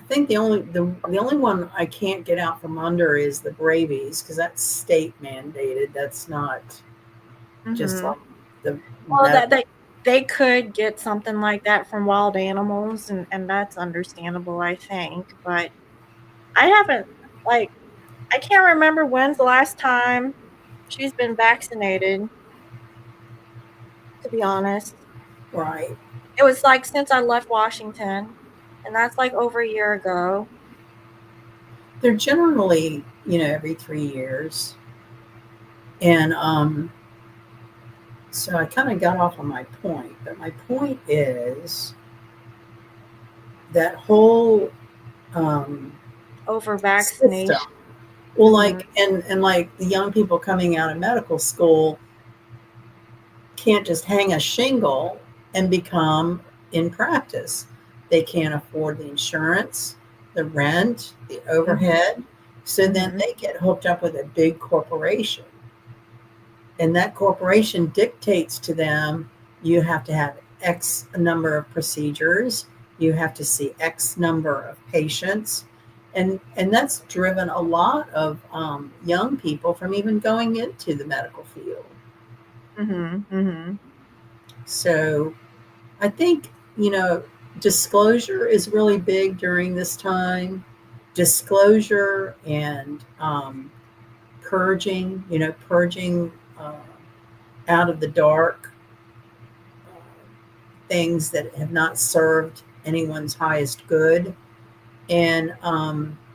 think the only one I can't get out from under is the Bravies because that's state mandated. That's not just Mhm. like the Well, that medical. they could get something like that from wild animals, and that's understandable, I think, but I haven't, like, I can't remember when's the last time she's been vaccinated, to be honest. Right. It was, like, since I left Washington, and that's, like, over a year ago. They're generally, every 3 years. And so I kind of got off on my point, but my point is that whole um, Over system. vaccination. Well, Mhm, like, and like the young people coming out of medical school can't just hang a shingle and become in practice. They can't afford the insurance, the rent, the mhm, overhead. So then mhm. they get hooked up with a big corporation. And that corporation dictates to them, you have to have X number of procedures, you have to see X number of patients. And that's driven a lot of young people from even going into the medical field. Mhm. Mhm. So I think, disclosure is really big during this time. Disclosure and purging out of the dark things that have not served anyone's highest good, and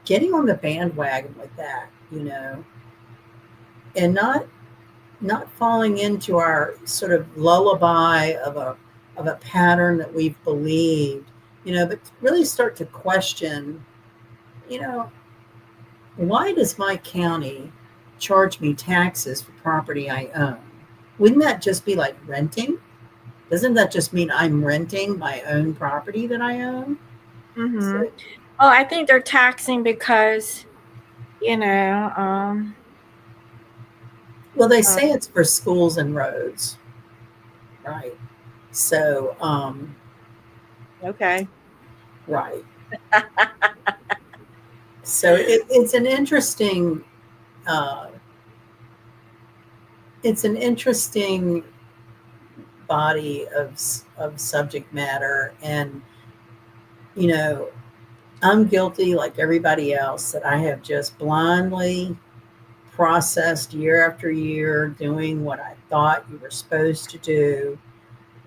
getting on the bandwagon with that, and not falling into our sort of lullaby of a pattern that we've believed, but really start to question, you know, why does my county charge me taxes for property I own? Wouldn't that just be like renting? Doesn't that just mean I'm renting my own property that I own? So, Mhm. Well, I think they're taxing because, you know, well, they uh, say it's for schools and roads, right? So, okay. right. So uh, it's an interesting body of subject matter, and you know, I'm guilty, like everybody else, that I have just blindly processed year after year doing what I thought you were supposed to do.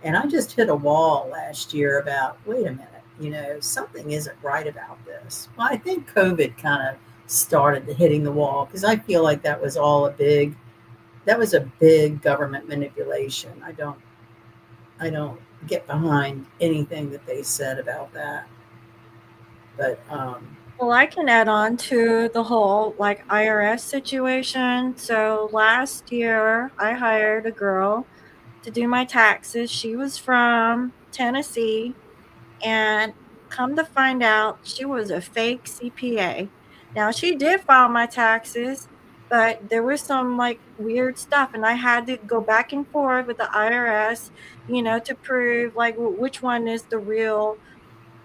And I just hit a wall last year about, wait a minute, something isn't right about this. Well, I think COVID kind of started the hitting the wall, because I feel like that was a big government manipulation. I don't get behind anything that they said about that. But Well, I can add on to the whole like IRS situation. So last year, I hired a girl to do my taxes. She was from Tennessee, and come to find out, she was a fake CPA. Now, she did file my taxes, but there was some like weird stuff, and I had to go back and forth with the IRS, to prove like which one is the real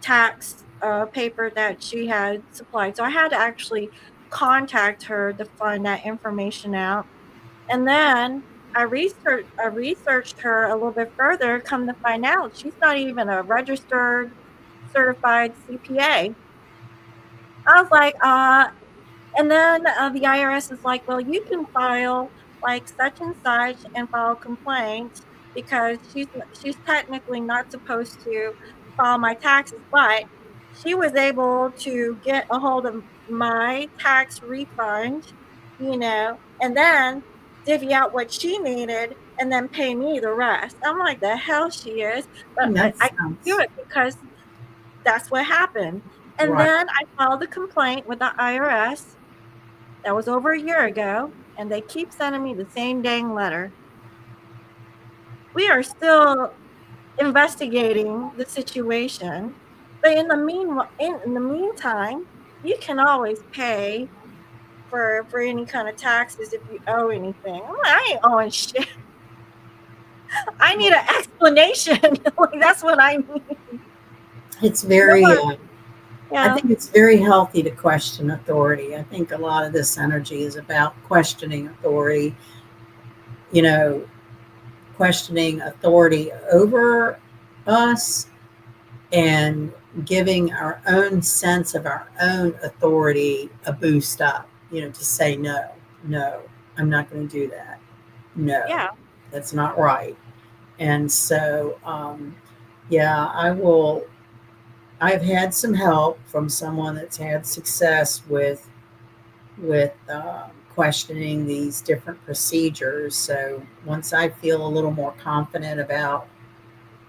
tax paper that she had supplied. So I had to actually contact her to find that information out. And then I researched her a little bit further, come to find out she's not even a registered certified CPA. I was like, and then the IRS is like, well, you can file like such and such and file a complaint because she's technically not supposed to file my taxes, but she was able to get a hold of my tax refund, and then divvy out what she needed and then pay me the rest. I'm like, the hell she is, but that I do sounds it because that's what happened. And right. then I filed a complaint with the IRS. That was over a year ago, and they keep sending me the same dang letter. We are still investigating the situation, but in the meantime, you can always pay for any kind of taxes if you owe anything. I'm like, I ain't owing shit. I need an explanation. Like that's what I need. It's No very, one, I yeah, think it's very healthy to question authority. I think a lot of this energy is about questioning authority, you know, questioning authority over us, and giving our own sense of our own authority a boost up, to say, no, no, I'm not going to do that. No, yeah. that's not right. And so, yeah, I've had some help from someone that's had success with questioning these different procedures. So once I feel a little more confident about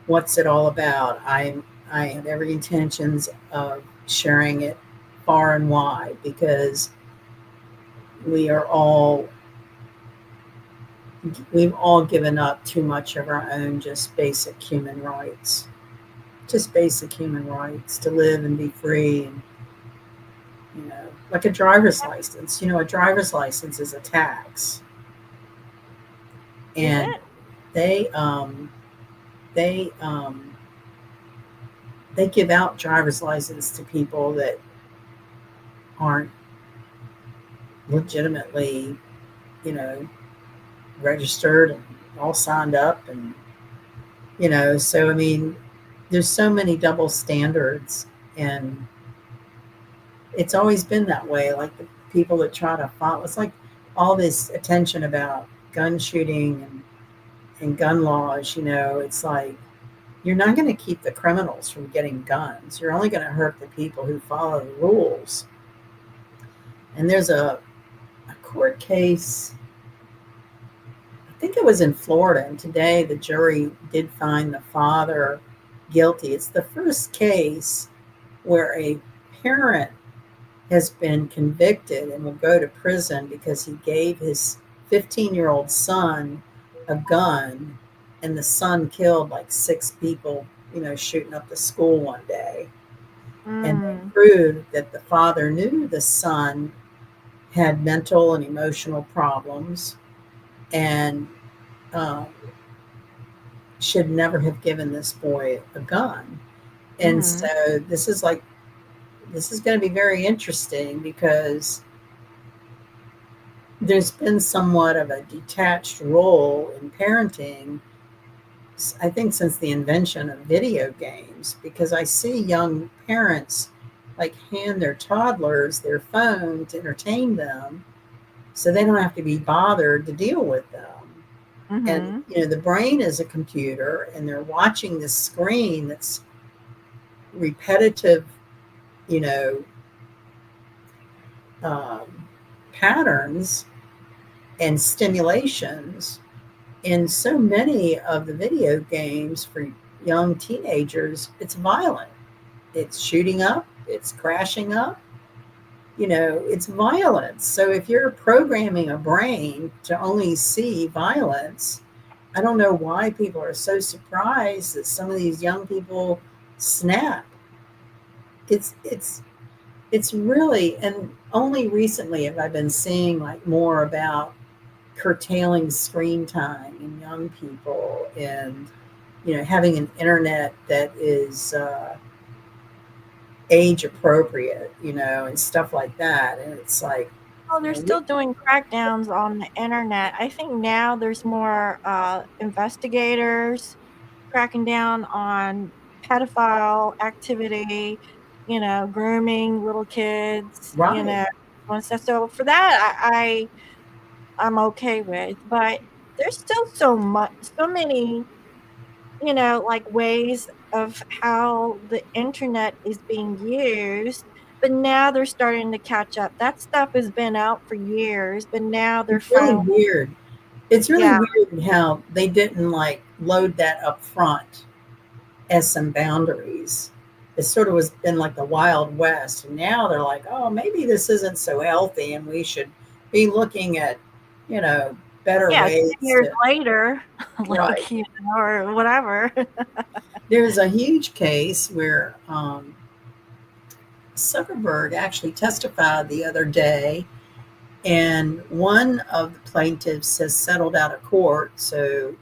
what's it all about, I have every intentions of sharing it far and wide, because we are all we've all given up too much of our own just basic human rights to live and be free, and like a driver's license. A driver's license is a tax. Is and it? they um, they um, they give out driver's license to people that aren't legitimately, you know, registered and all signed up, and so I mean, there's so many double standards, and it's always been that way. Like the people that try to follow, it's like all this attention about gun shooting and gun laws. It's like you're not going to keep the criminals from getting guns. You're only going to hurt the people who follow the rules. And there's a court case, I think it was in Florida, and today the jury did find the father guilty. It's the first case where a parent has been convicted and will go to prison because he gave his 15-year-old son a gun, and the son killed like six people, shooting up the school one day. And they Mm. proved that the father knew the son had mental and emotional problems, and um, should never have given this boy a gun. And Mhm. so this is going to be very interesting because there's been somewhat of a detached role in parenting, I think, since the invention of video games, because I see young parents like hand their toddlers their phone to entertain them so they don't have to be bothered to deal with them. And, Mhm. the brain is a computer, and they're watching this screen that's repetitive, you know, um, patterns and stimulations. In so many of the video games for young teenagers, it's violent. It's shooting up, it's crashing up, it's violence. So if you're programming a brain to only see violence, I don't know why people are so surprised that some of these young people snap. It's really, and only recently have I been seeing like more about curtailing screen time in young people, and having an internet that is age appropriate, and stuff like that. And it's like, Well, they're we still doing crackdowns on the internet. I think now there's more investigators cracking down on pedophile activity, grooming little kids, right. and stuff. So for that, I'm okay with. But there's still so many, like ways of how the internet is being used. But now they're starting to catch up. That stuff has been out for years, but now they're It's really finally, weird. It's really yeah, weird how they didn't like load that up front as some boundaries. It sort of was been like the Wild West. And now they're like, oh, maybe this isn't so healthy, and we should be looking at, you know, better yeah, 10 ways years to. later, Right. like, or whatever. There's a huge case where Zuckerberg actually testified the other day, and one of the plaintiffs has settled out of court. So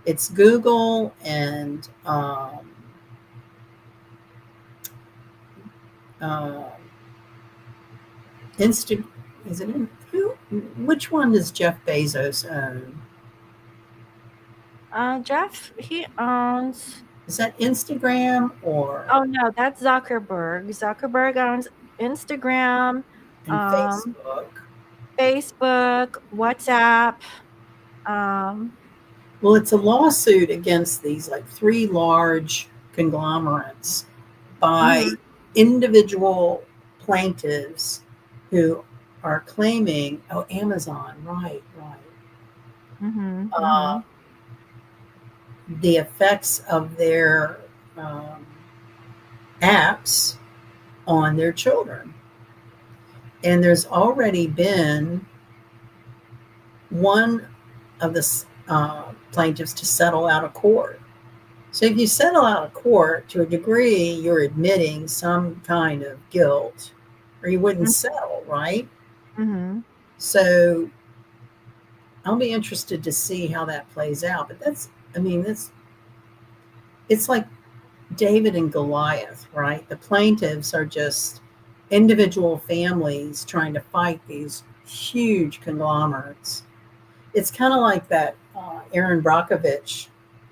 it's Google and uh, Insta. Is it in who? Which one does Jeff Bezos own? Jeff, he owns, Is that Instagram or oh no, that's Zuckerberg. Zuckerberg owns Instagram, and um, Facebook? Facebook, WhatsApp. Um, Well, it's a lawsuit against these like three large conglomerates by mhm, individual plaintiffs who are claiming, oh, Amazon, right, right, mhm, uh, mhm, the effects of their um, apps on their children. And there's already been one of the plaintiffs to settle out of court. So if you settle out of court, to a degree, you're admitting some kind of guilt, or you wouldn't mhm, settle, right? mhm. So I'll be interested to see how that plays out. But I mean, it's like David and Goliath, right? The plaintiffs are just individual families trying to fight these huge conglomerates. It's kind of like that Aaron Brockovich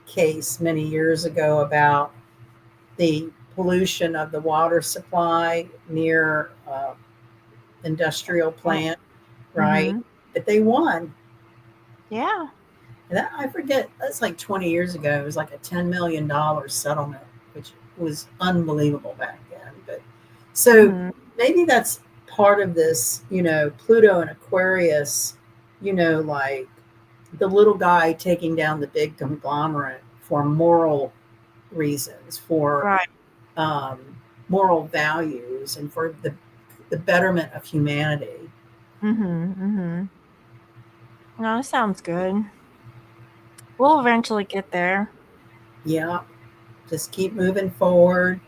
case many years ago about the pollution of the water supply near industrial plant, right? Mm-hmm. But they won. Yeah. And that, I forget, that's like 20 years ago. It was like a $10 million settlement, which was unbelievable back then. But so Mm-hmm. maybe that's part of this, Pluto and Aquarius, like the little guy taking down the big conglomerate for moral reasons, for Right. um, moral values, and for the betterment of humanity. Mm-hmm. Mm-hmm. No, that sounds good. We'll eventually get there. Yeah, just keep moving forward,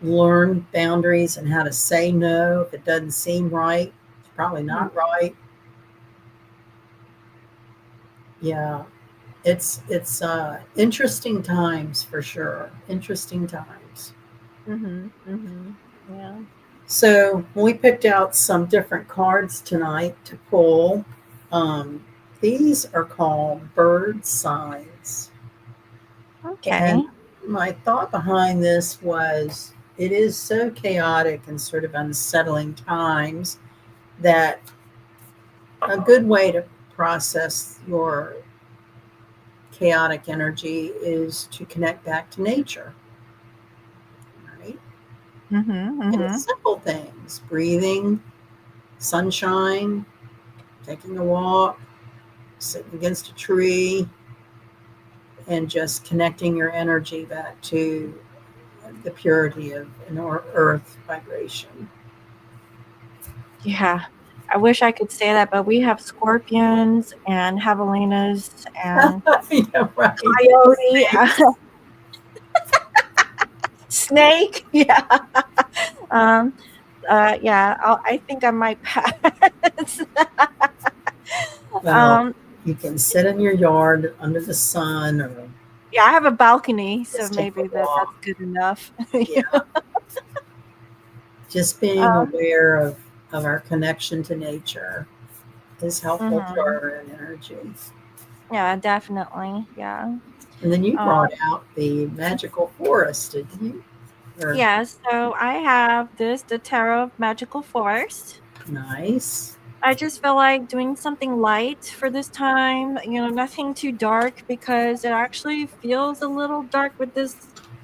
learn boundaries and how to say no if it doesn't seem right. It's probably Mm-hmm. not right. Yeah, it's interesting times for sure. Interesting times. Mm-hmm. Mm-hmm. Yeah. So we picked out some different cards tonight to pull. Um, these are called bird signs. And Okay. my thought behind this was it is so chaotic and sort of unsettling times that a good way to process your chaotic energy is to connect back to nature, right? Mm-hmm. And it's Mm-hmm. simple things: breathing, sunshine, taking a walk, sitting against a tree, and just connecting your energy back to the purity of an earth vibration. Yeah. I wish I could say that, but we have scorpions and javelinas and Yeah, right. coyote, snake. Yeah. Um, yeah, I think I might pass. Well, um, you can sit in your yard under the sun or yeah, I have a balcony, so just take a maybe that's walk. good enough. Yeah, just being um, aware of our connection to nature is helpful to mhm. our energy. Yeah, definitely. Yeah. And then you Um, brought out the magical forest, didn't you? Or yeah, so I have the Tarot of Magical Forest. nice. I just feel like doing something light for this time, nothing too dark because it actually feels a little dark with this.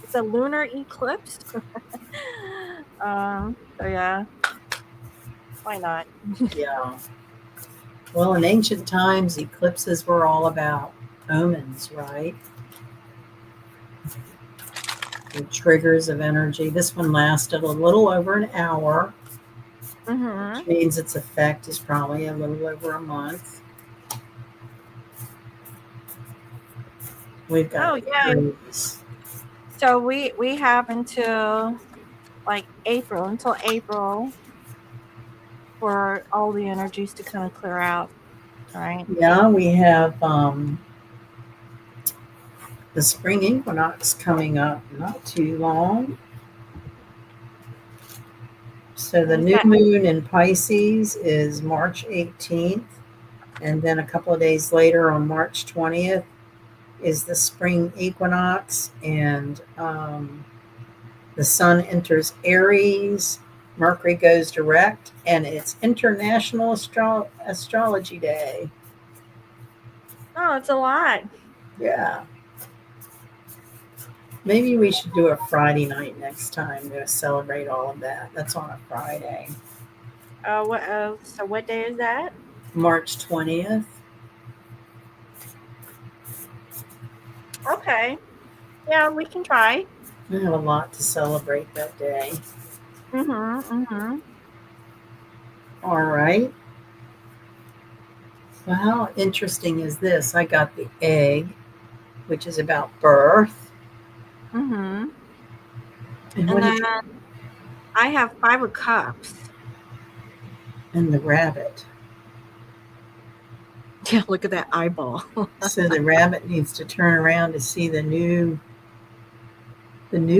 It's a lunar eclipse. So yeah, why not? Yeah. Well, in ancient times, eclipses were all about omens, right? The triggers of energy. This one lasted a little over an hour, Mm-hmm. which means its effect is probably a little over a month. We've got Oh, the yay. Aries. So we have until like until April for all the energies to kind of clear out, right? Yeah, we have the spring equinox coming up not too long. So the Is new that moon in Pisces is March 18th. And then a couple of days later on March 20th is the spring equinox. And the sun enters Aries. Mercury goes direct. And it's International Astrology Day. Oh, it's a lot. Yeah. Maybe we should do a Friday night next time to celebrate all of that. That's on a Friday, So what day is that? March 20th. Okay. Yeah, we can try. We have a lot to celebrate that day. Mm-hmm. Mm-hmm. All right. Well, how interesting is this? I got the egg, which is about birth. Mm-hmm. And what And do then you, I have Five of Cups. and the rabbit. Yeah, look at that eyeball. So the rabbit needs to turn around to see the new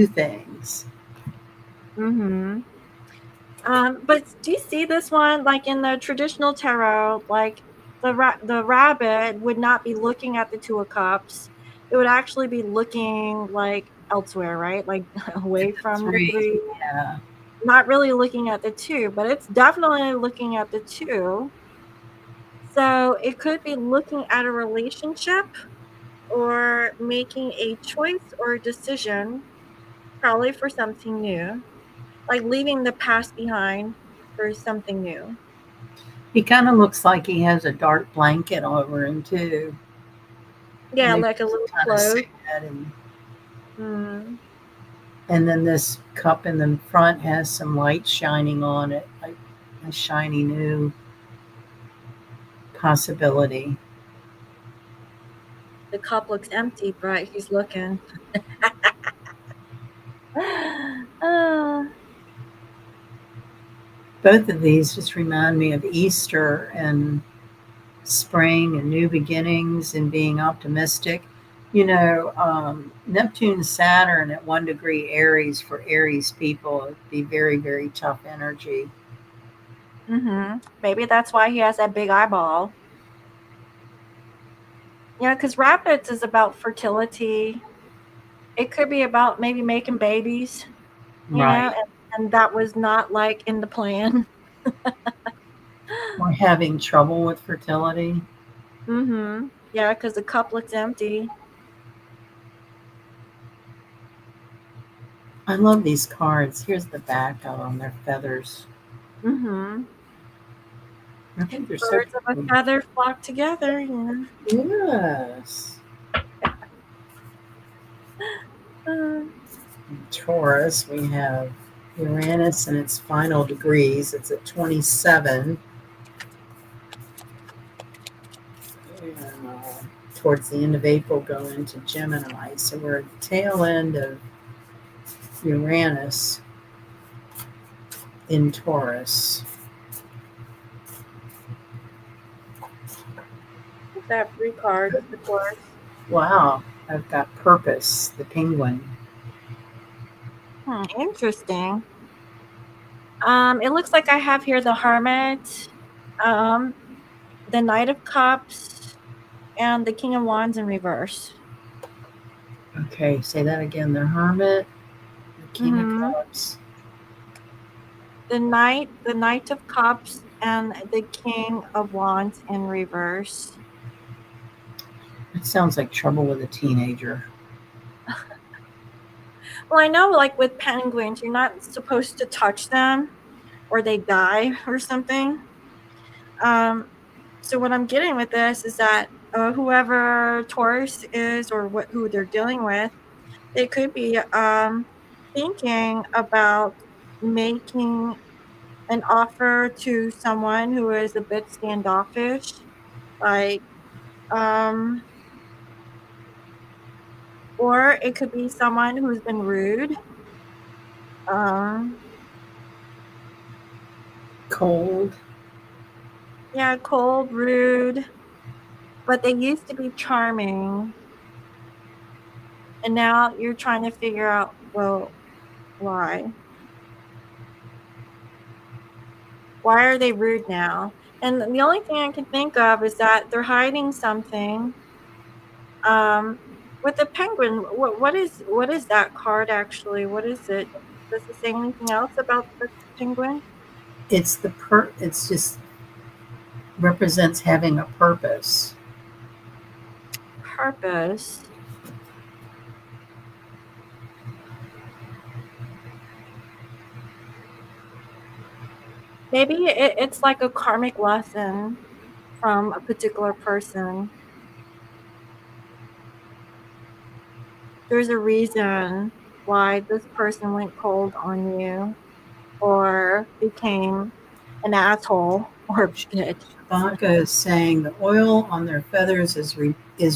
things. Mm-hmm. But do you see this one? Like in the traditional tarot, like the rabbit would not be looking at the Two of Cups. It would actually be looking like elsewhere, right? Like away The from the three, three, yeah. not really looking at the two, but it's definitely looking at the two. So it could be looking at a relationship or making a choice or a decision, probably for something new, like leaving the past behind for something new. He kind of looks like he has a dark blanket over him too. Yeah, Maybe like a he's little kind of cloak. sad, Mm, and then this cup in the front has some light shining on it, like a shiny new possibility. the cup looks empty, but he's looking. uh, Both of these just remind me of Easter and spring and new beginnings and being optimistic. Neptune, Saturn at 1 degree Aries for Aries people, it'd be very, very tough energy. maybe that's why he has that big eyeball. Yeah, because rabbits is about fertility. It could be about maybe making babies, Right. and that was not like in the plan. Or having trouble with fertility. Yeah, because the cup looks empty. I love these cards. Here's the back out on their feathers. Mm-hmm. I think they're so Birds of a pretty. feather flock together. Yeah. Yes. Uh, In Taurus, we have Uranus in its final degrees. It's at 27. And, towards the end of April, go into Gemini. So we're at the tail end of Uranus in Taurus. that three cards, of course. Wow, I've got Purpose, the penguin. Interesting. It looks like I have here the Hermit, um, the Knight of Cups, and the King of Wands in reverse. Okay, say that again. The Hermit, the King of hmm Cups. the Knight of Cups, and the King of Wands in reverse. It sounds like trouble with a teenager. Well, I know, like with penguins, you're not supposed to touch them or they die or something. Um, so what I'm getting with this is that whoever Taurus is or who they're dealing with, they could be thinking about making an offer to someone who is a bit standoffish, like, um, or it could be someone who's been rude. Um, Cold. yeah, cold, rude, but they used to be charming, and now you're trying to figure out, well, why? Why are they rude now? And the only thing I can think of is that they're hiding something. Um, with the penguin, what is that card actually? What is it? Does it say anything else about the penguin? It's just represents having a purpose. Purpose. Maybe it's like a karmic lesson from a particular person. There's a reason why this person went cold on you or became an asshole or a bitch. Baka is saying the oil on their feathers is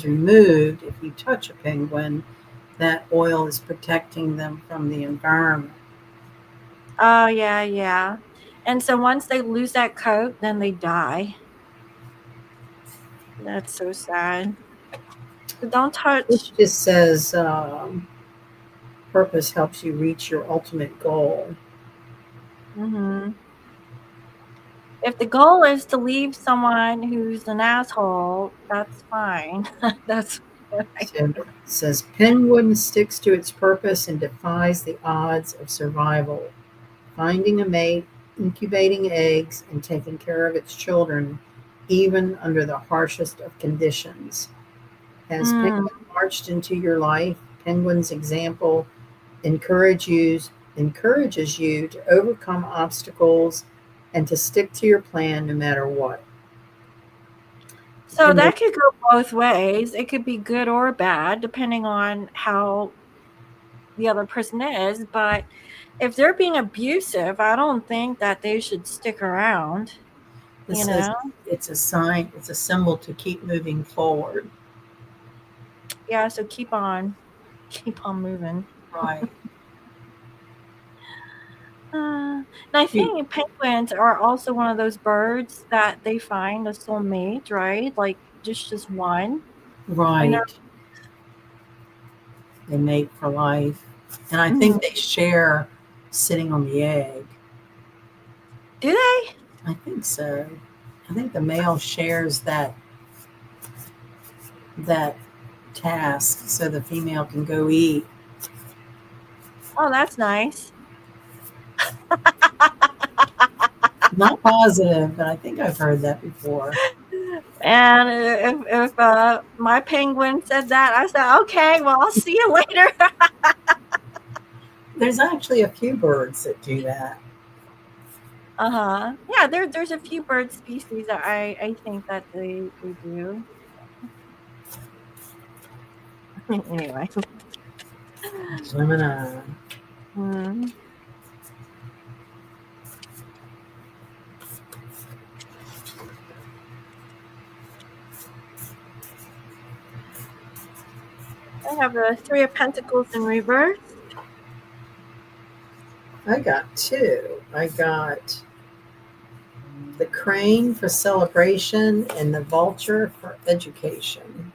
removed if you touch a penguin. That oil is protecting them from the environment. Oh, yeah, yeah. And so once they lose that coat, then they die. That's so sad. So don't It touch. just says purpose helps you reach your ultimate goal. Hmm. If the goal is to leave someone who's an asshole, that's fine. That's what I So it think. says penguin sticks to its purpose and defies the odds of survival, finding a mate, incubating eggs, and taking care of its children, even under the harshest of conditions. Has Mm. Penguin marched into your life? Penguin's example encourages encourages you to overcome obstacles and to stick to your plan no matter what. So And they that could go both ways. It could be good or bad, depending on how the other person is. But if they're being abusive, I don't think that they should stick around, this you says know? it's a sign, it's a symbol to keep moving forward. Yeah, so keep on moving. Right. And I You think penguins are also one of those birds that they find a soulmate, right? Like just one. I've never. right. They mate for life. And I Mhm. think they share sitting on the egg. Do they? I think so. I think the male shares that task so the female can go eat. Oh, that's nice. Not positive, but I think I've heard that before. And if my penguin said that, I said, okay, well, I'll see you later. There's actually a few birds that do that. Uh-huh. Yeah, there's a few bird species that I think that they do. Anyway. Gemini. Mm. I have the Three of Pentacles in reverse. I got two. I got the crane for celebration and the vulture for education.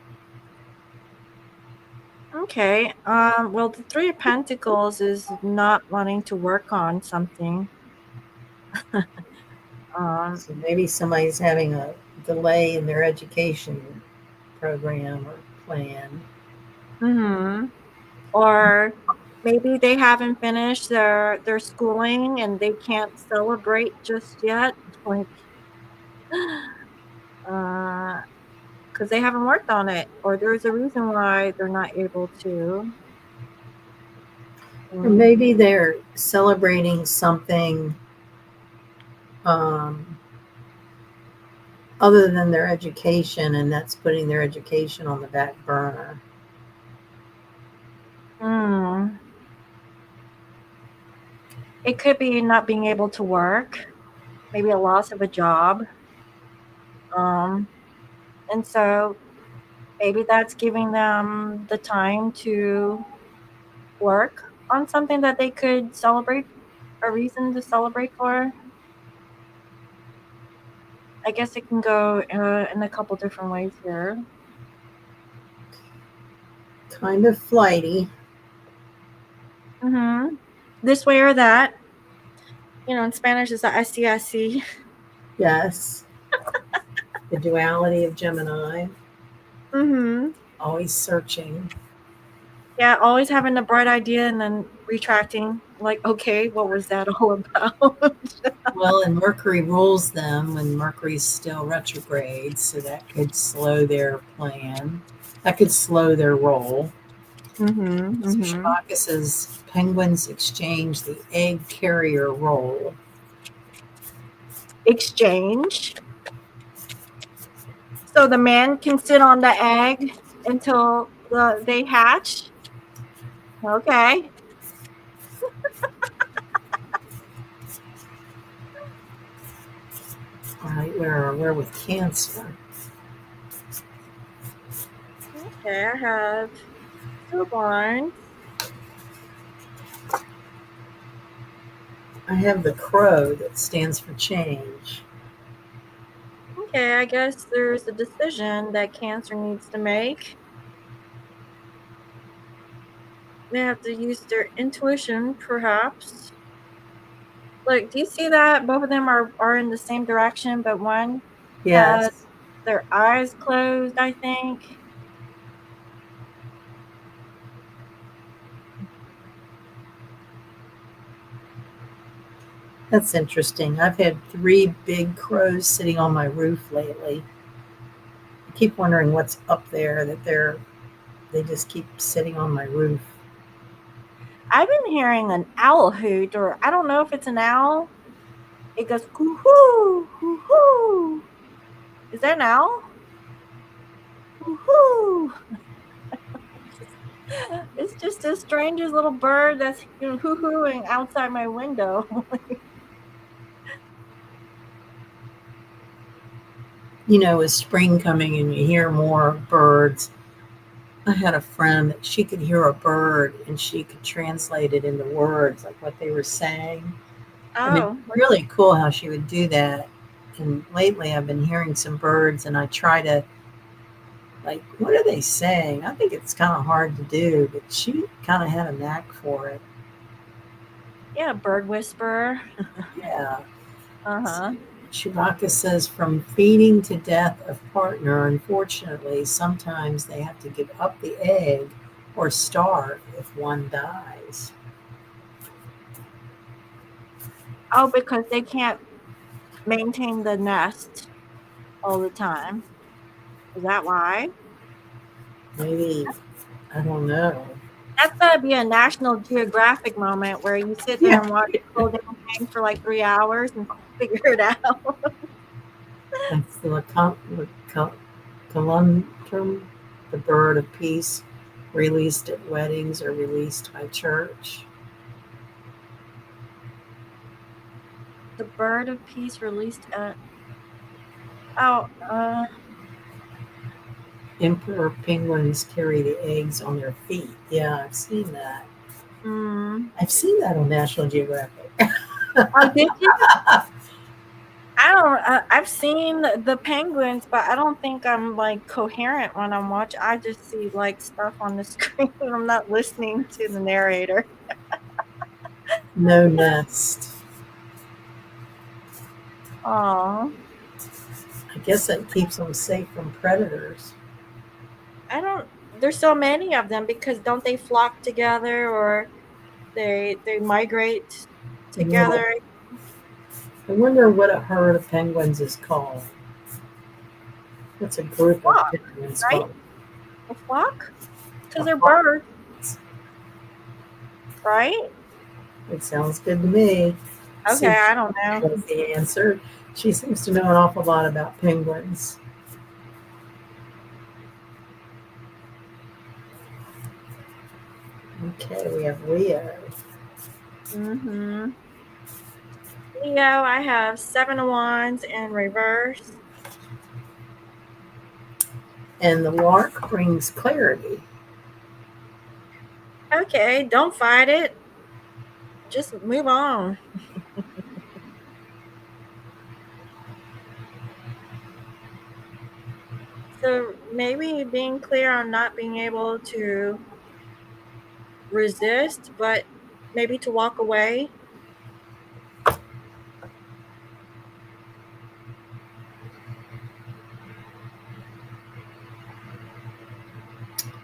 Okay. Well, the Three of Pentacles is not wanting to work on something. Um, So maybe somebody's having a delay in their education program or plan. hmm Or maybe they haven't finished their schooling and they can't celebrate just yet. Like, uh, because they haven't worked on it, or there's a reason why they're not able to. Or Mm. maybe they're celebrating something um, other than their education, and that's putting their education on the back burner. Mm. It could be not being able to work, maybe a loss of a job. Um, and so maybe that's giving them the time to work on something that they could celebrate, a reason to celebrate for. I guess it can go in a couple different ways here. Kind of flighty. Hmm. This way or that. In Spanish is a así así. Yes. The duality of Gemini, Hmm. always searching. Yeah, always having a bright idea and then retracting. Like, okay, what was that all about? Well, and Mercury rules them when Mercury's still retrograde, so that could slow their plan. That could slow their roll. Hmm. So Hmm. Shabaka says penguins exchange the egg carrier role. Exchange. So the man can sit on the egg until they hatch. Okay. All right, we're with Cancer. Okay, I have stillborns. I have the crow that stands for change. Okay, I guess there's a decision that Cancer needs to make. They have to use their intuition, perhaps. Look, do you see that? Both of them are in the same direction, but one has Yes, their eyes closed, I think. that's interesting. I've had three big crows sitting on my roof lately. I keep wondering what's up there that they just keep sitting on my roof. I've been hearing an owl hoot, or I don't know if it's an owl. It goes hoo hoo hoo hoo. Is that an owl? Hoo hoo. It's just the strangest little bird that's hoo hooing outside my window. You know, with spring coming and you hear more birds. I had a friend that she could hear a bird and she could translate it into words, like what they were saying. And it's Oh, really cool how she would do that. And lately I've been hearing some birds and I try to, like, what are they saying? I think it's kind of hard to do, but she kind of had a knack for it. yeah, bird whisperer. Yeah. Uh huh. Chewbacca says, from feeding to death of partner, unfortunately, sometimes they have to give up the egg or starve if one dies. Oh, because they can't maintain the nest all the time. Is that why? Maybe, I don't know. That's gotta be a National Geographic moment where you sit there Yeah, and watch the whole damn thing for like 3 hours and figure it out. that's the Colundrum, the bird of peace, released at weddings or released by church. The bird of peace released at oh Emperor penguins carry the eggs on their feet. Yeah, I've seen that. mm. I've seen that on National Geographic. Oh, did you? I don't. I've seen the penguins, but I don't think I'm like coherent when I'm watching. I just see like stuff on the screen. I'm not listening to the narrator. No nest. Oh, I guess that keeps them safe from predators. I don't. There's so many of them because don't they flock together or they migrate Well, together? I wonder what a herd of penguins is called. What's a group of Flock, penguins right? called? A flock because A they're flock. birds, right? It sounds good to me. Okay, See, I don't know. was the answer. She seems to know an awful lot about penguins. Okay, we have Leo. Mm-hmm. Leo, I have 7 of Wands in reverse. And the lark brings clarity. Okay, don't fight it. Just move on. So maybe being clear on not being able to resist, but maybe to walk away.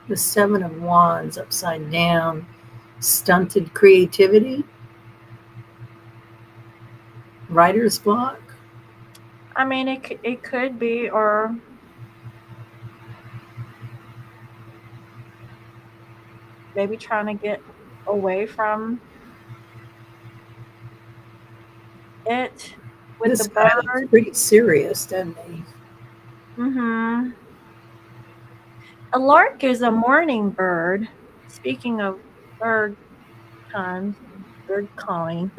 The Seven of Wands upside down. Stunted creativity. Writer's block. I mean, it could be, or maybe trying to get away from it with the This guy looks bird. pretty serious, doesn't he? Mm-hmm. A lark is a morning bird. Speaking of bird times, bird calling.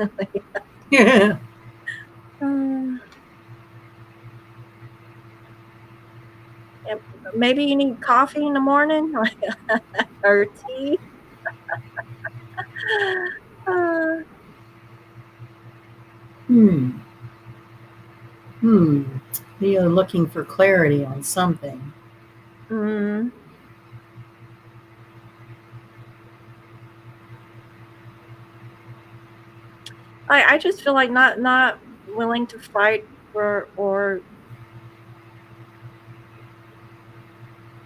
Yeah. Uh, yep. Maybe you need coffee in the morning or tea. Uh, Hmm. Hmm. You're looking for clarity on something. Mm. I just feel like not willing to fight for, or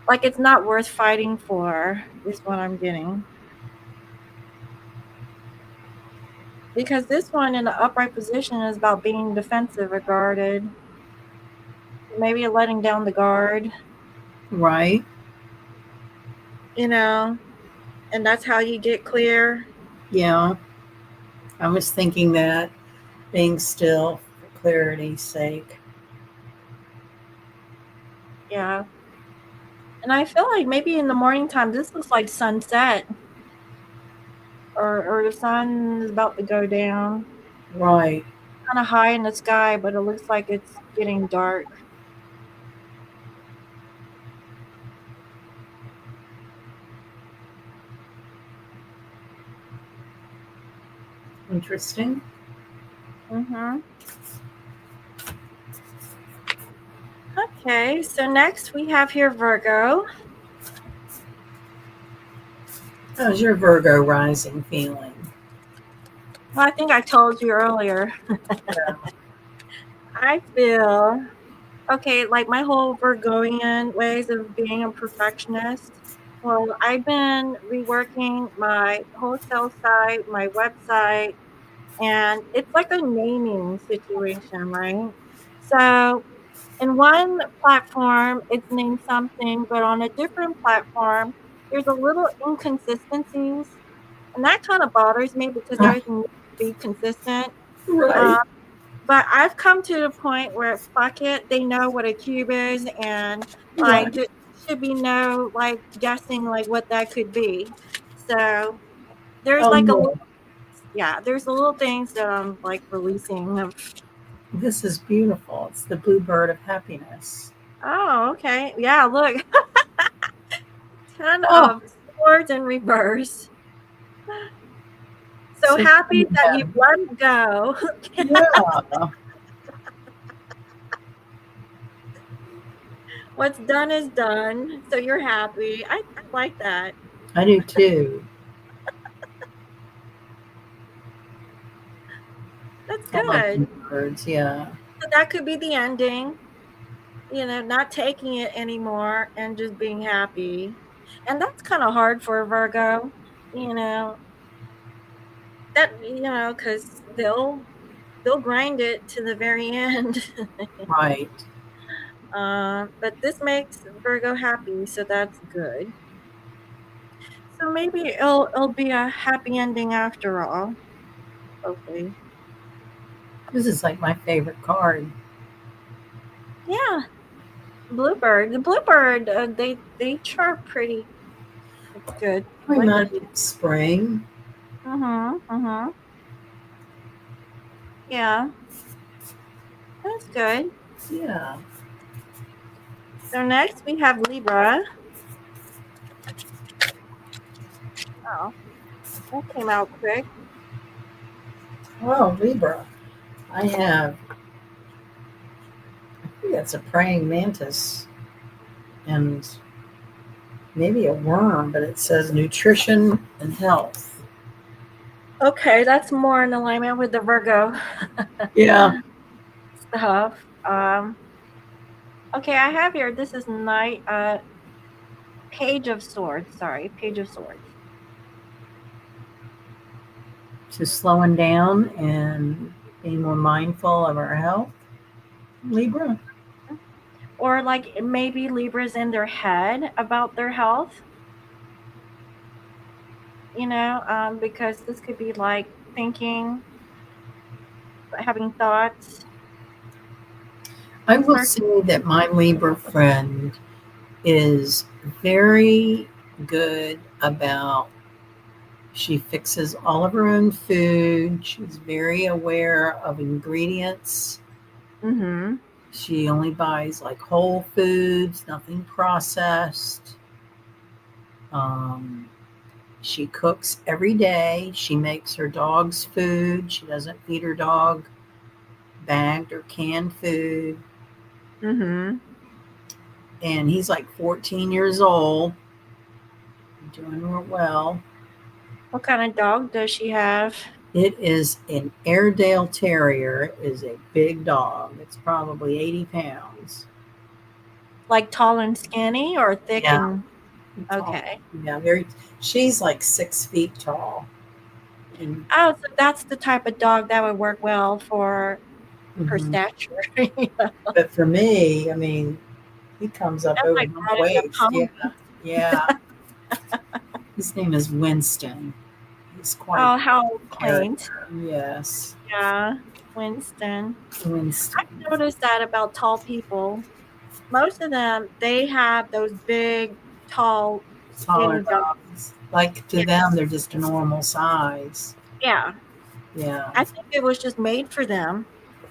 like it's not worth fighting for is what I'm getting. Because this one in the upright position is about being defensive or guarded. Maybe letting down the guard, Right? you know, and that's how you get clear. Yeah. I was thinking that being still for clarity's sake. Yeah. And I feel like maybe in the morning time this looks like sunset, or the sun is about to go down. Right. Kind of high in the sky, but it looks like it's getting dark. Interesting. Mhm. Okay, so next we have here Virgo. How's your Virgo rising feeling? Well, I think I told you earlier. Yeah. I feel okay, like my whole Virgoian ways of being a perfectionist. Well, I've been reworking my wholesale site, my website, and it's like a naming situation, right? So in one platform, it's named something, but on a different platform, there's a little inconsistencies, and that kind of bothers me because Ah, everything needs to be consistent. Uh, right. but I've come to the point where fuck it, they know what a cube is, and like Right. there should be no like guessing like what that could be. So there's Oh like a no. little, yeah, there's a little things that I'm like releasing of. This is beautiful. It's the bluebird of happiness. Oh, okay, yeah. Look, 10 Oh, of swords in reverse. So so happy you that you've have, let it go. yeah, What's done is done. So you're happy. I like that. I do too. That's I love good. bluebirds. Yeah. So that could be the ending, not taking it anymore and just being happy. And that's kind of hard for a Virgo, you know, because they'll grind it to the very end. Right. But this makes Virgo happy, so that's good. So maybe it'll be a happy ending after all. Hopefully. This is like my favorite card. Yeah, bluebird. The bluebird, they chirp pretty good. Like the Reminds me of spring. mhm. Yeah, that's good. Yeah. So next we have Libra. Oh, that came out quick. Oh, Libra. I have, I think that's a praying mantis and maybe a worm, but it says nutrition and health. Okay, that's more in alignment with the Virgo Yeah. stuff. Um, okay, I have here. This is night. Page of Swords. Sorry, Page of Swords. To slowing down and being more mindful of our health. Libra. Or like maybe Libra's in their head about their health. Because this could be like thinking, having thoughts. I This will person. say that my Libra friend is very good about, she fixes all of her own food. She's very aware of ingredients. Mm-hmm. She only buys like whole foods, nothing processed. Um, she cooks every day. She makes her dog's food. She doesn't feed her dog bagged or canned food. Mhm. and he's like 14 years old, doing real well. What kind of dog does she have? It is an Airedale Terrier. It is a big dog. It's probably 80 pounds. Like tall and skinny or thick Yeah, and tall. okay. Yeah, very. She's like 6 feet tall. And Oh, so that's the type of dog that would work well for her mhm. stature. That's But for me, I mean, he comes up over like my riding a waist. Yeah, pony. yeah. His name is Winston. He's quite Oh, how a quaint. character. Yes, Yeah, Winston. Winston. I've noticed that about tall people. Most of them, they have those big, tall, Taller skinny dogs. dogs. Like to Yeah, them, they're just a normal size. yeah. Yeah. I think it was just made for them,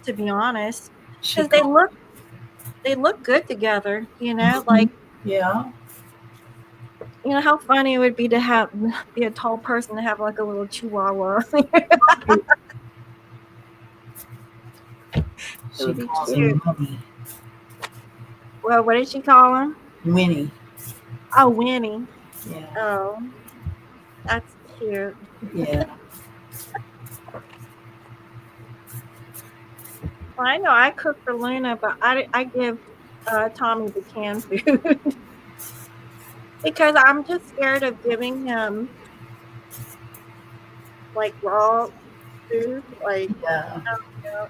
to be honest, She because called. they look good together. Mhm. Yeah. How funny it would be to have be a tall person to have like a little chihuahua. It She would be calls cute. him Winnie. Well, what did she call him? Winnie. Oh, Winnie. Yeah. Oh, that's cute. Yeah. Well, I know I cook for Luna, but I give Tommy the canned food because I'm just scared of giving him like raw food, like Yeah.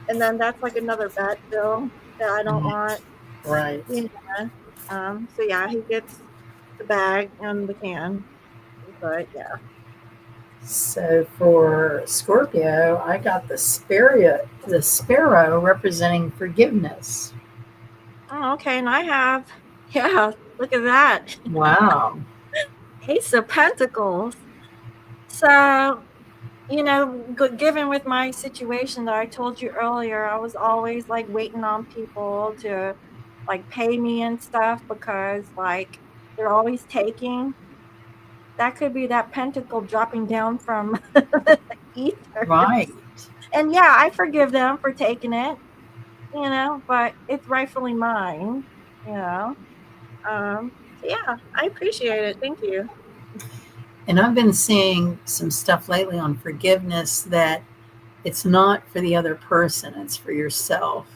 and then that's like another vet bill that I don't want. Right. You know. So yeah, he gets the bag and the can, but yeah. So for Scorpio, I got the sparrow representing forgiveness. Oh, okay, and I have yeah. Look at that, Wow. Ace of Pentacles. So given with my situation that I told you earlier, I was always like waiting on people to like pay me and stuff because like they're always taking. That could be that pentacle dropping down from the ether. Right. And yeah, I forgive them for taking it, but it's rightfully mine, you know. So yeah, I appreciate it. Thank you. And I've been seeing some stuff lately on forgiveness that it's not for the other person, it's for yourself.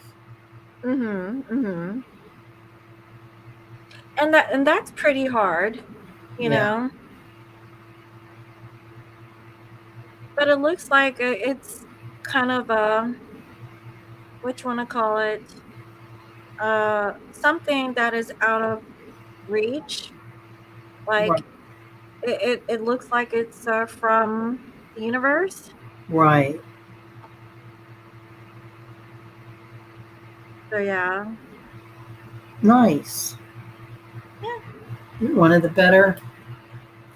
Mhm. Mhm. And that's pretty hard, you Yeah. know. But it looks like it's kind of a what you want to call it, something that is out of reach. Right. Like it looks like it's from the universe. Right. So yeah, Nice. yeah, You're one of the better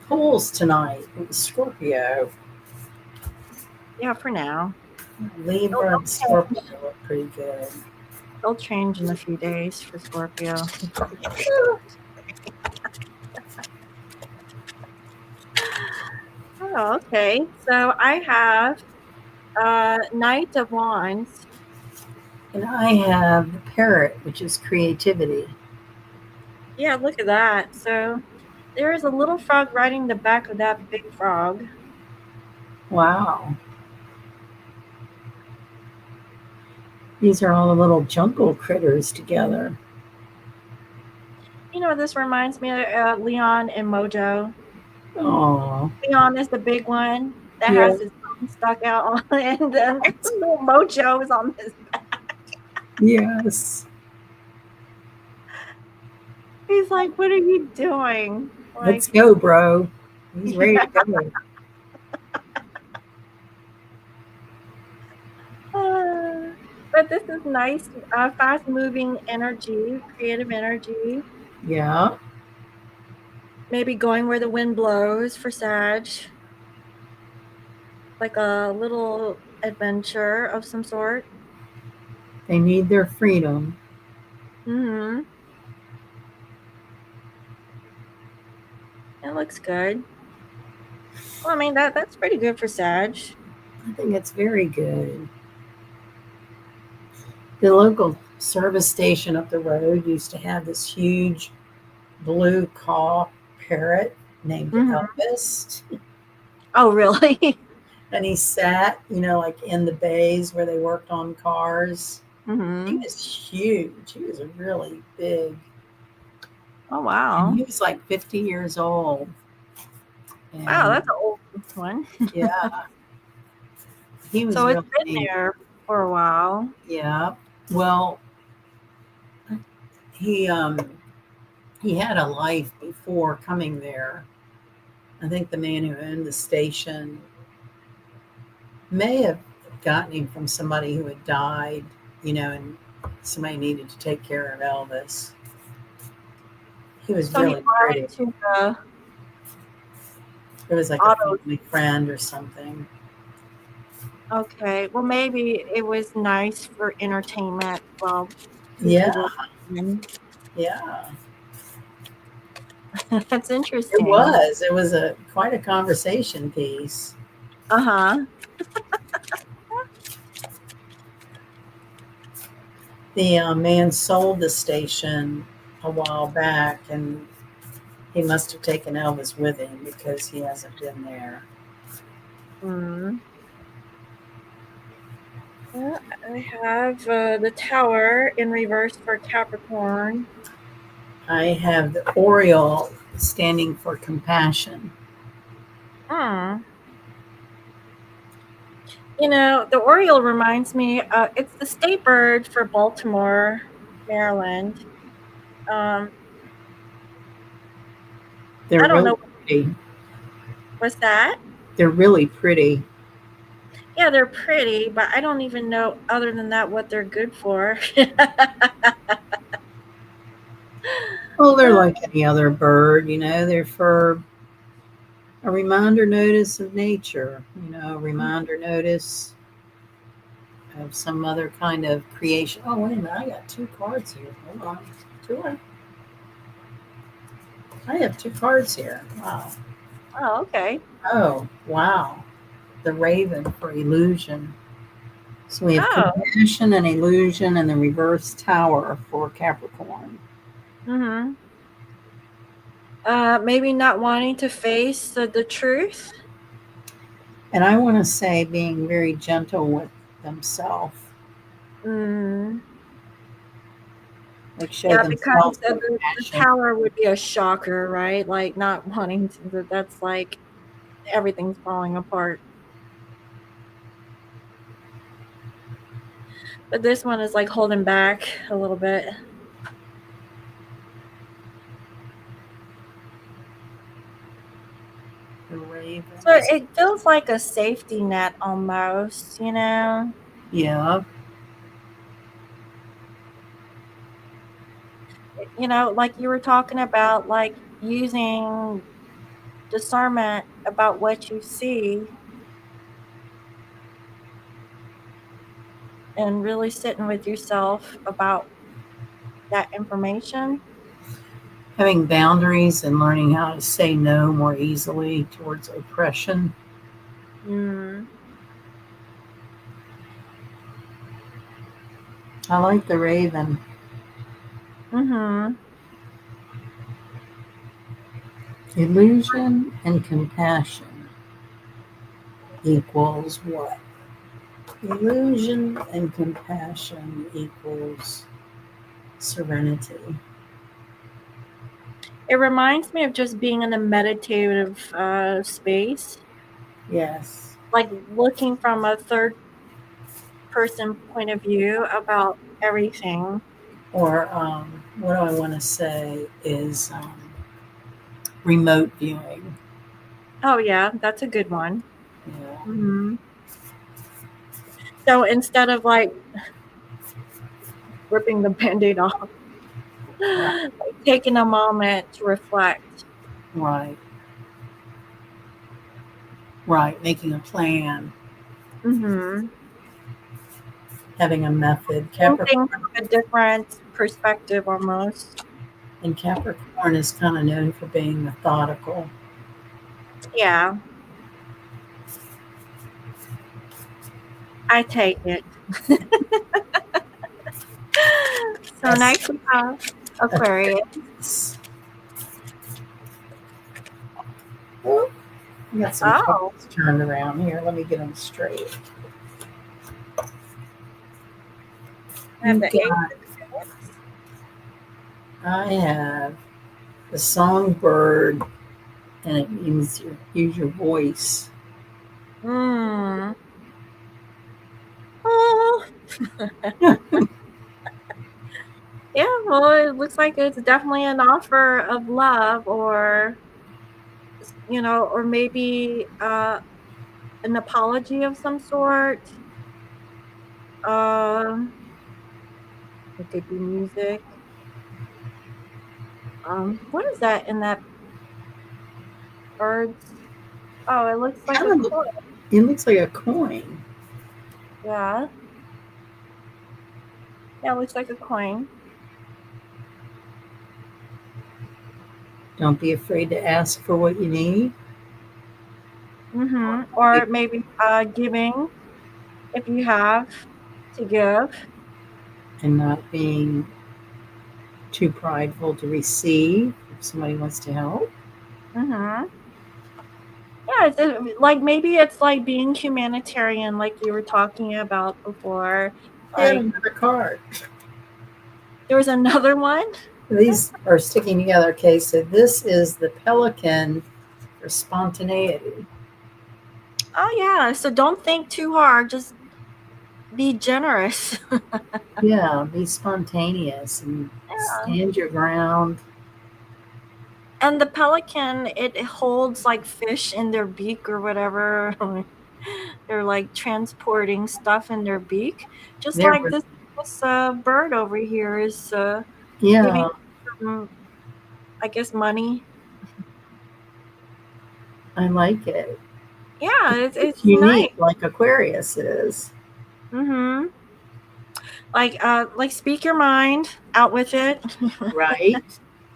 pulls tonight with Scorpio. yeah. For now, Libra and Scorpio look pretty good. they'll change in a few days for Scorpio. Oh, okay. So I have Knight of Wands. And I have the parrot, which is creativity. Yeah, look at that. So there is a little frog riding the back of that big frog. Wow. These are all the little jungle critters together. This reminds me of Leon and Mojo. Oh, Leon is the big one that yeah. has his tongue stuck out on, and then little Mojo is on his. Yes. He's like, "What are you doing?" Let's Like, go, bro. He's ready yeah. to go. But this is nice, fast moving energy, creative energy. Yeah. Maybe going where the wind blows for Sag, like a little adventure of some sort. They need their freedom. Mm-hmm. It looks good. Well, I mean that's pretty good for Sag. I think it's very good. The local service station up the road used to have this huge blue caw parrot named Mhm. Elvis. Oh, really? And he sat, like in the bays where they worked on cars. He Mhm. was huge. He was a really big, Oh, and wow. he was like 50 years old. Wow, And that's an old one. yeah, he was So it's really been neat. there for a while. Yeah. Well, he um he had a life before coming there. I think the man who owned the station may have gotten him from somebody who had died, and somebody needed to take care of Elvis. He was So he really brought it pretty. to the It was like a auto. family friend or something. Okay. Well, maybe it was nice for entertainment while Yeah, people were listening. yeah. That's It interesting. was. It was a quite a conversation piece. Uh-huh. The man sold the station a while back, and he must have taken Elvis with him because he hasn't been there. Mm. I have the tower in reverse for Capricorn. I have the Oriole standing for compassion. Hmm. The Oriole reminds me, it's the state bird for Baltimore, Maryland. Um, They're I don't really know pretty. what's that. They're really pretty. Yeah, they're pretty, but I don't even know other than that what they're good for. Well, they're like any other bird, they're for a reminder notice of nature, a reminder notice of some other kind of creation. Oh, wait a minute. I got two cards here. Hold on. Do I? I have two cards here. Wow. Oh, okay. Oh, wow. The raven for illusion. So we have Oh, compassion and illusion and the reverse tower for Capricorn. mm-hmm. Maybe not wanting to face the truth. And I want to say being very gentle with themselves, Mm. like show Yeah, because themselves the compassion. tower would be a shocker, right? Like not wanting to, that's like everything's falling apart. But this one is like holding back a little bit. The So ravens. it feels like a safety net almost. Yeah. Like you were talking about, like using discernment about what you see and really sitting with yourself about that information. Having boundaries and learning how to say no more easily towards oppression. Mm. I like the raven. Mm-hmm. Illusion and compassion equals what? Illusion and compassion equals serenity. It reminds me of just being in a meditative space, Yes. like looking from a third person point of view about everything. Or what do I want to say is remote viewing. Oh, yeah, that's a good one. Yeah. Hmm. So instead of like ripping the band aid off, Right. like taking a moment to reflect. Right. Right. Making a plan, Hmm. having a method. Seeing things Capricorn from a different perspective almost. and Capricorn is kind of known for being methodical. Yeah, I take it. So next we have Aquarius. Oh, I got some Oh, cards turned around here. Let me get them straight. I have You've the Ace got, of Cups. I have the songbird, and it means use your voice. Hmm. Oh, yeah. Well, it looks like it's definitely an offer of love, or or maybe an apology of some sort. Um, it could be music. What is that in that bird's? Oh, it looks like a Kind of, coin. it looks like a coin. Yeah, yeah, it looks like a coin. Don't be afraid to ask for what you need. Mm-hmm. Or maybe giving if you have to give. And not being too prideful to receive if somebody wants to help. Mm-hmm. Yeah, like maybe it's like being humanitarian, like you were talking about before. And Like another card. there was another one. These are sticking together. Okay, so this is the pelican for spontaneity. Oh yeah, so don't think too hard. Just be generous. Yeah, be spontaneous and Yeah. stand your ground. And the pelican, it holds like fish in their beak or whatever. They're like transporting stuff in their beak, just There like was, this bird over here is giving yeah, some, I guess, money. I like it. Yeah, It's it's nice. unique, like Aquarius is, Mm-hmm. Like speak your mind, out with it. right?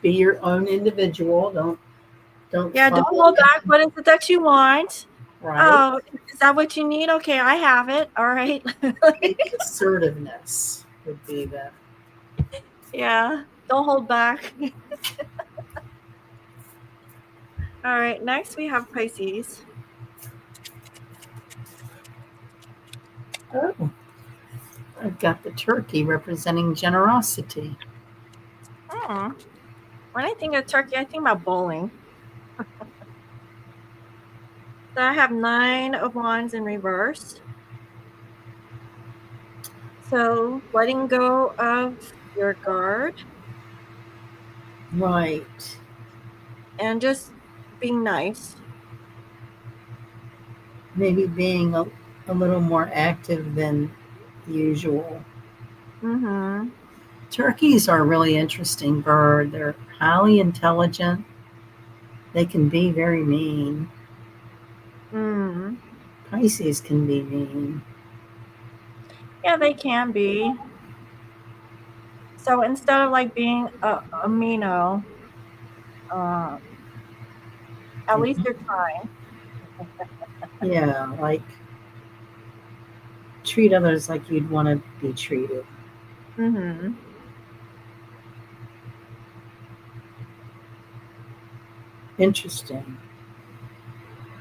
Be your own individual. Don't Yeah, don't follow hold back. them, What is it that you want? right? Oh, is that what you need? Okay, I have it. All right. Maybe assertiveness would be the Yeah, don't hold back. All right, next we have Pisces. oh, I've got the turkey representing generosity. Hmm. When I think of turkey, I think about bowling. So I have Nine of Wands in reverse. So letting go of your guard Right. and just being nice. Maybe being a little more active than usual. Mm-hmm. Turkeys are a really interesting bird. They're highly intelligent. They can be very mean. Mm. Pisces can be mean. Yeah, they can be. So instead of like being a Mino, uh, at least you're trying. Yeah, like treat others like you'd want to be treated. Mm-hmm. Interesting.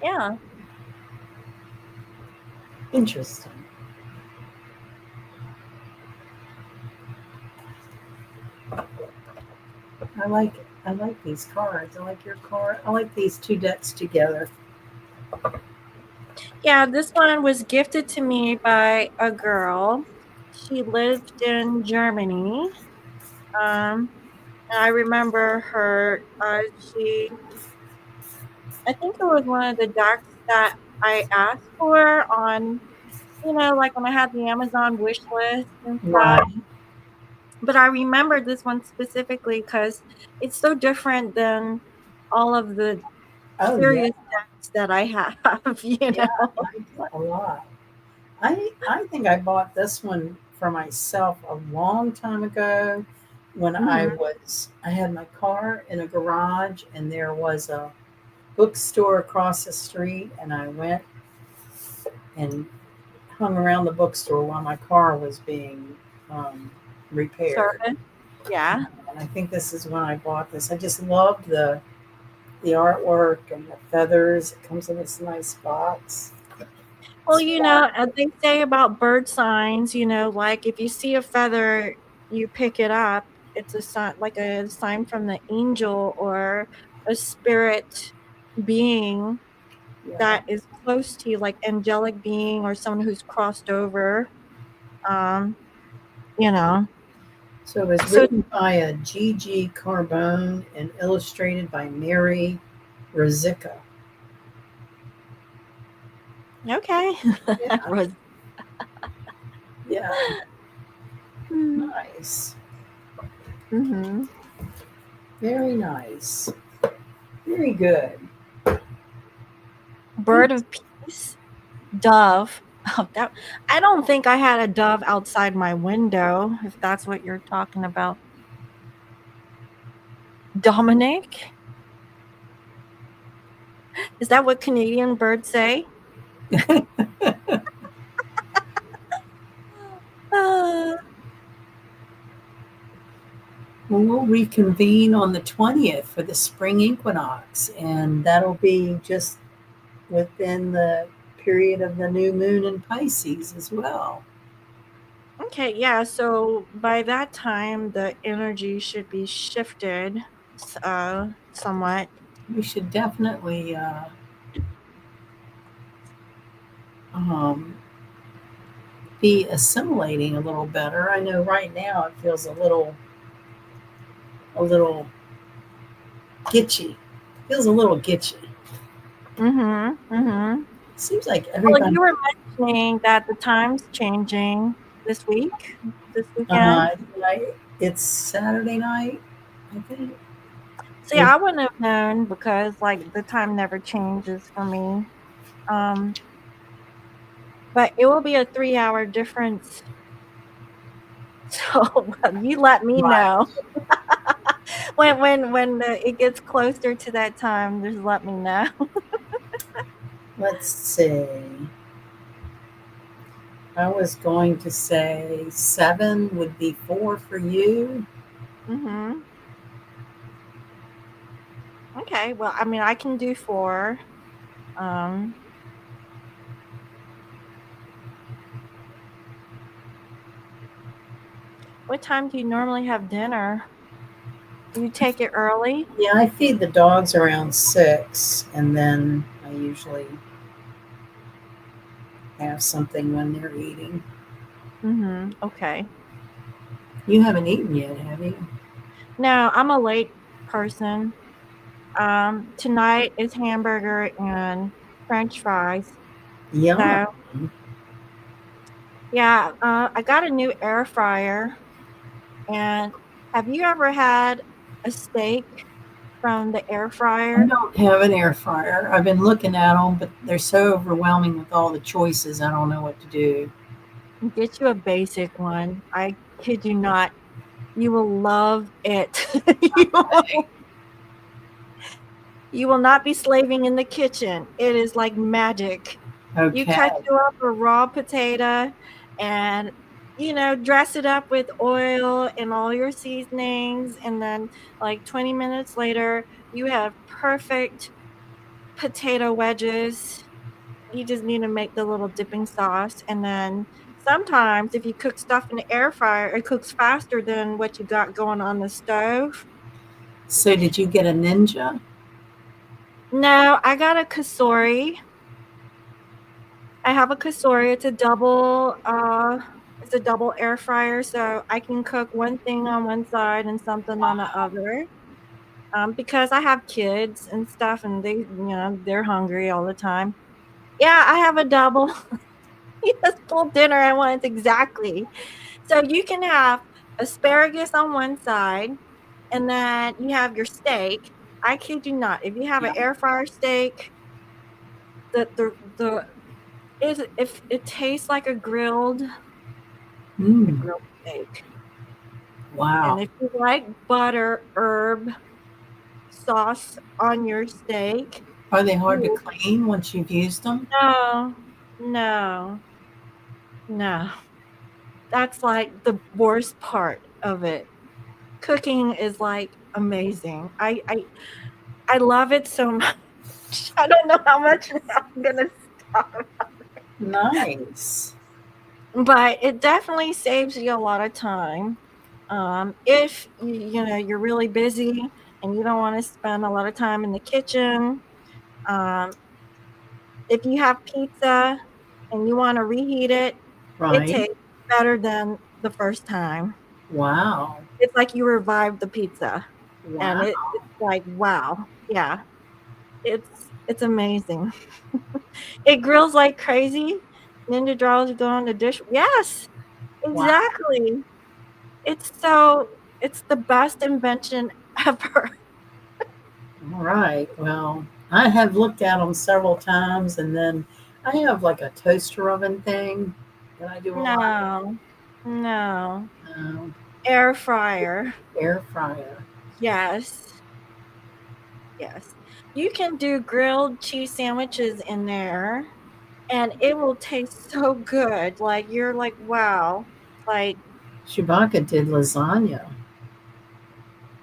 Yeah. Interesting. I like it. I like these cards. I like your card. I like these two decks together. Yeah, this one was gifted to me by a girl. She lived in Germany. And I remember her. I think it was one of the decks that I asked for on, like when I had the Amazon wish list and stuff. Right. But I remember this one specifically because it's so different than all of the Oh yeah. serious decks that I have, Yeah, I like it a lot. I think I bought this one for myself a long time ago when Hmm. I had my car in a garage and there was a bookstore across the street and I went and hung around the bookstore while my car was being um, repaired. Service. Yeah. And I think this is when I bought this. I just loved the artwork and the feathers. It comes in this nice box. Well, Spark. they say about bird signs, like if you see a feather, you pick it up. It's a sign, like a sign from the angel or a spirit being Yeah. that is close to you, like angelic being or someone who's crossed over. Um, you know. So it was So written by a G.G. Carbone and illustrated by Mary Rosica. okay. Yeah. Rose. Yeah. Mm-hmm. Nice. Mm-hmm. Very nice. Very good. Bird of peace, dove. Oh, that I don't think I had a dove outside my window, if that's what you're talking about. Dominic? Is that what Canadian birds say? Uh, Well, we'll reconvene on the 20th for the spring equinox, and that'll be just within the period of the new moon in Pisces as well. okay, yeah. So by that time, the energy should be shifted, somewhat. We should definitely um, be assimilating a little better. I know right now it feels a little gitchy. Feels a little gitchy. Mm-hmm. Mm-hmm. Seems like Well, everybody. you were mentioning that the time's changing this week, this weekend. Right? It's Saturday night, I think. See, I wouldn't have known because like the time never changes for me. Um, but it will be a 3 hour difference. So you let me Right. know when it gets closer to that time. Just let me know. Let's see. I was going to say 7 would be 4 for you. hmm Okay. Well, I mean, I can do 4. Um, what time do you normally have dinner? Do you take it early? Yeah, I feed the dogs around 6, and then I usually have something when they're eating. Okay. You haven't eaten yet, have you? No, I'm a late person. Tonight is hamburger and French fries. Yum. So yeah, I got a new air fryer. And have you ever had a steak from the air I fryer? don't have an air fryer. I've been looking at them, but they're so overwhelming with all the choices. I don't know what to do. Get you a basic one. I kid you not. You will love it. you, will, you will not be slaving in the kitchen. It is like magic. You Okay. cut you up a raw potato and dress it up with oil and all your seasonings, and then like 20 minutes later you have perfect potato wedges. You just need to make the little dipping sauce, and then sometimes if you cook stuff in the air fryer, it cooks faster than what you got going on the stove. So, did you get a Ninja? No, I got a kasori. I have a kasori. It's a double air fryer, so I can cook one thing on one side and something on the other. Because I have kids and stuff, and they're hungry all the time. Yeah, I have a double. Yes, full dinner at once, exactly. So you can have asparagus on one side, and then you have your steak. I kid you not. If you have an Yeah. air fryer steak, the if it tastes like a Mm, grilled steak. And wow. if you like butter herb sauce on your steak, Are they hard to you clean once you've used them? no, no, no. That's like the worst part of it. Cooking is like amazing. I love it so much. I don't know how much now I'm gonna stop, Nice. but it definitely saves you a lot of time. If you're really busy and you don't want to spend a lot of time in the kitchen, um, if you have pizza and you want to reheat it, it Right. tastes better than the first time. Wow. It's like you revived the pizza, and Wow. it's like wow, yeah, it's amazing. It grills like crazy. Ninja draws go on the dish. Yes, Wow. exactly. It's the best invention ever. All right. Well, I have looked at them several times, and then I have like a toaster oven thing that I do a lot with. No, no. Um, Air fryer. Air fryer. Yes, yes. You can do grilled cheese sandwiches in there, and it will taste so good. Like, you're like, "Wow." Like, Chewbacca did lasagna.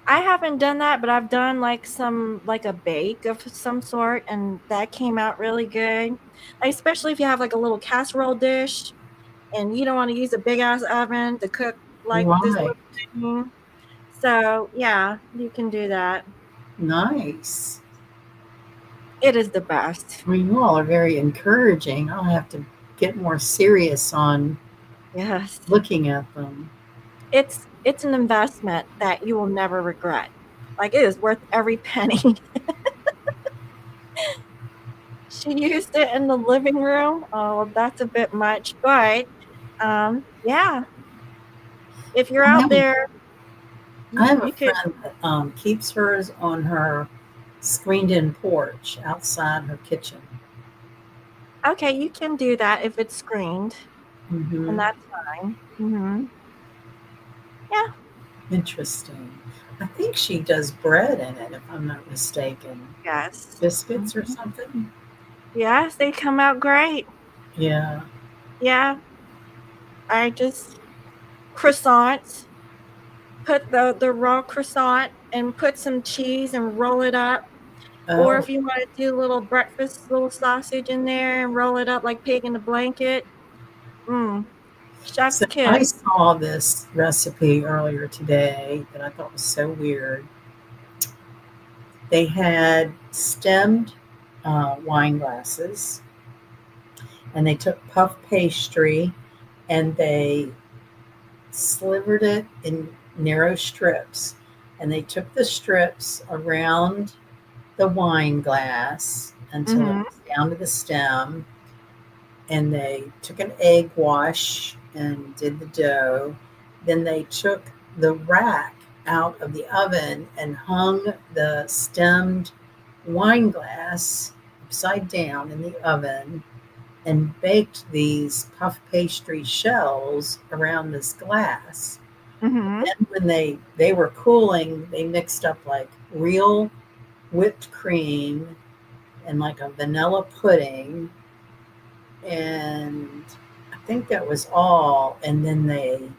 I haven't done that, but I've done, like, a bake of some sort, and that came out really good. Like, especially if you have, like, a little casserole dish, and you don't wanna use a big ass oven to cook, like, this Right. little thing. So, yeah, you can do that. Nice. It is the best. I mean, you all are very encouraging. I'll have to get more serious on Yes. looking at them. It's an investment that you will never regret. Like, it is worth every penny. She used it in the living room. Oh, that's a bit much, but, yeah, if you're I out have a, there, I have a you could friend that keeps hers on her screened in porch outside her kitchen. okay, you can do that if it's screened, and Hmm. that's fine. Mhm. Yeah, Interesting. I think she does bread in it, if I'm not mistaken. yes. Biscuits or Mhm. something. Yes, they come out great. Yeah. Yeah, I just croissants, put the raw croissant and put some cheese and roll it up, or Oh, if you wanna do a little breakfast, little sausage in there and roll it up like pig in a blanket, mm, chef's so I kiss. saw this recipe earlier today that I thought was so weird. They had stemmed wine glasses, and they took puff pastry and they slivered it in narrow strips. And they took the strips around the wine glass until it Mhm, was down to the stem. And they took an egg wash and did the dough. Then they took the rack out of the oven and hung the stemmed wine glass upside down in the oven and baked these puff pastry shells around this glass. mhm, Then when they were cooling, they mixed up like real whipped cream and like a vanilla pudding, and I think that was all. And then they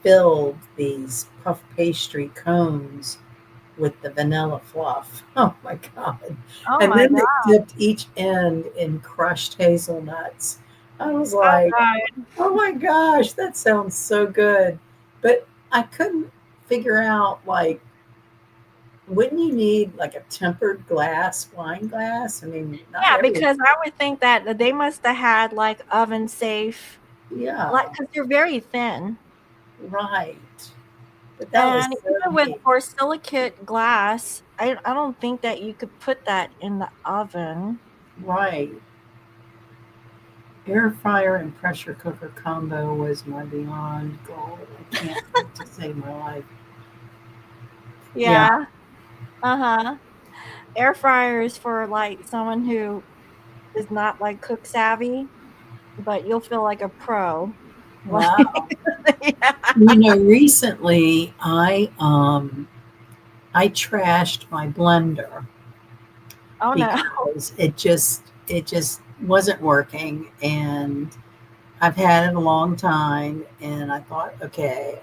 filled these puff pastry cones with the vanilla fluff. Oh my God. oh And my then god, they dipped each end in crushed hazelnuts. I was oh like, god. oh my gosh, that sounds so good. But I couldn't figure out, like, wouldn't you need like a tempered glass, wine glass? I mean, not Yeah, every, because I would think that they must have had, like, oven safe, like, yeah, because 'cause they're very thin, right. But that was and so even with neat. borosilicate glass, I don't think that you could put that in the oven. Right. Air fryer and pressure cooker combo was my beyond goal. I can't wait to save my life. Yeah, Yeah, uh-huh. Air fryer is for, like, someone who is not, like, cook savvy, but you'll feel like a pro. Like wow. yeah. Recently I trashed my blender Oh, no. because it just wasn't working, and I've had it a long time, and I thought, okay,